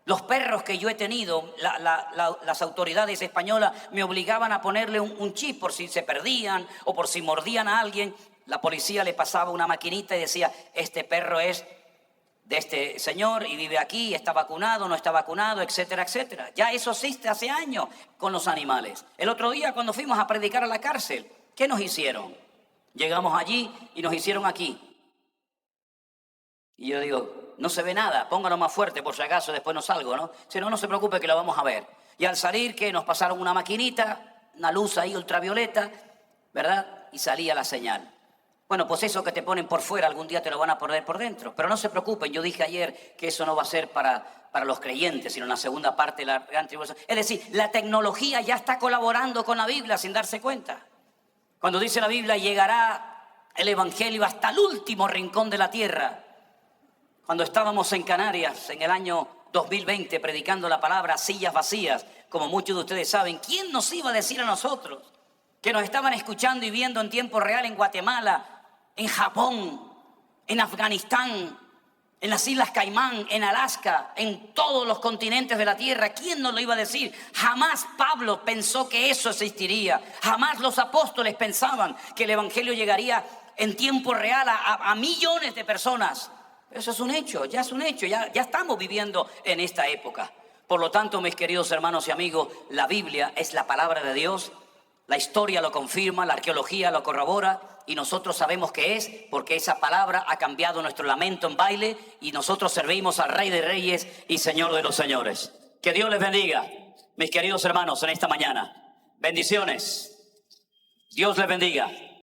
Los perros que yo he tenido, las autoridades españolas me obligaban a ponerle un chip por si se perdían o por si mordían a alguien. La policía le pasaba una maquinita y decía: este perro es de este señor y vive aquí, está vacunado, no está vacunado, etcétera, etcétera. Ya eso existe hace años con los animales. El otro día, cuando fuimos a predicar a la cárcel, ¿qué nos hicieron? Llegamos allí y nos hicieron aquí. Y yo digo: no se ve nada, póngalo más fuerte por si acaso después no salgo, ¿no? Si no, no se preocupe que lo vamos a ver. Y al salir, que nos pasaron una maquinita, una luz ahí ultravioleta, ¿verdad? Y salía la señal. Bueno, pues eso que te ponen por fuera, algún día te lo van a poner por dentro. Pero no se preocupen, yo dije ayer que eso no va a ser para los creyentes, sino en la segunda parte de la gran tribulación. Es decir, la tecnología ya está colaborando con la Biblia sin darse cuenta. Cuando dice la Biblia: llegará el Evangelio hasta el último rincón de la tierra. Cuando estábamos en Canarias en el año 2020 predicando la palabra, sillas vacías, como muchos de ustedes saben, ¿quién nos iba a decir a nosotros que nos estaban escuchando y viendo en tiempo real en Guatemala, en Japón, en Afganistán, en las Islas Caimán, en Alaska, en todos los continentes de la tierra? ¿Quién nos lo iba a decir? Jamás Pablo pensó que eso existiría. Jamás los apóstoles pensaban que el Evangelio llegaría en tiempo real a millones de personas. Eso es un hecho, ya es un hecho, ya estamos viviendo en esta época. Por lo tanto, mis queridos hermanos y amigos, la Biblia es la palabra de Dios. La historia lo confirma, la arqueología lo corrobora y nosotros sabemos que es porque esa palabra ha cambiado nuestro lamento en baile y nosotros servimos al Rey de Reyes y Señor de los Señores. Que Dios les bendiga, mis queridos hermanos, en esta mañana. Bendiciones. Dios les bendiga.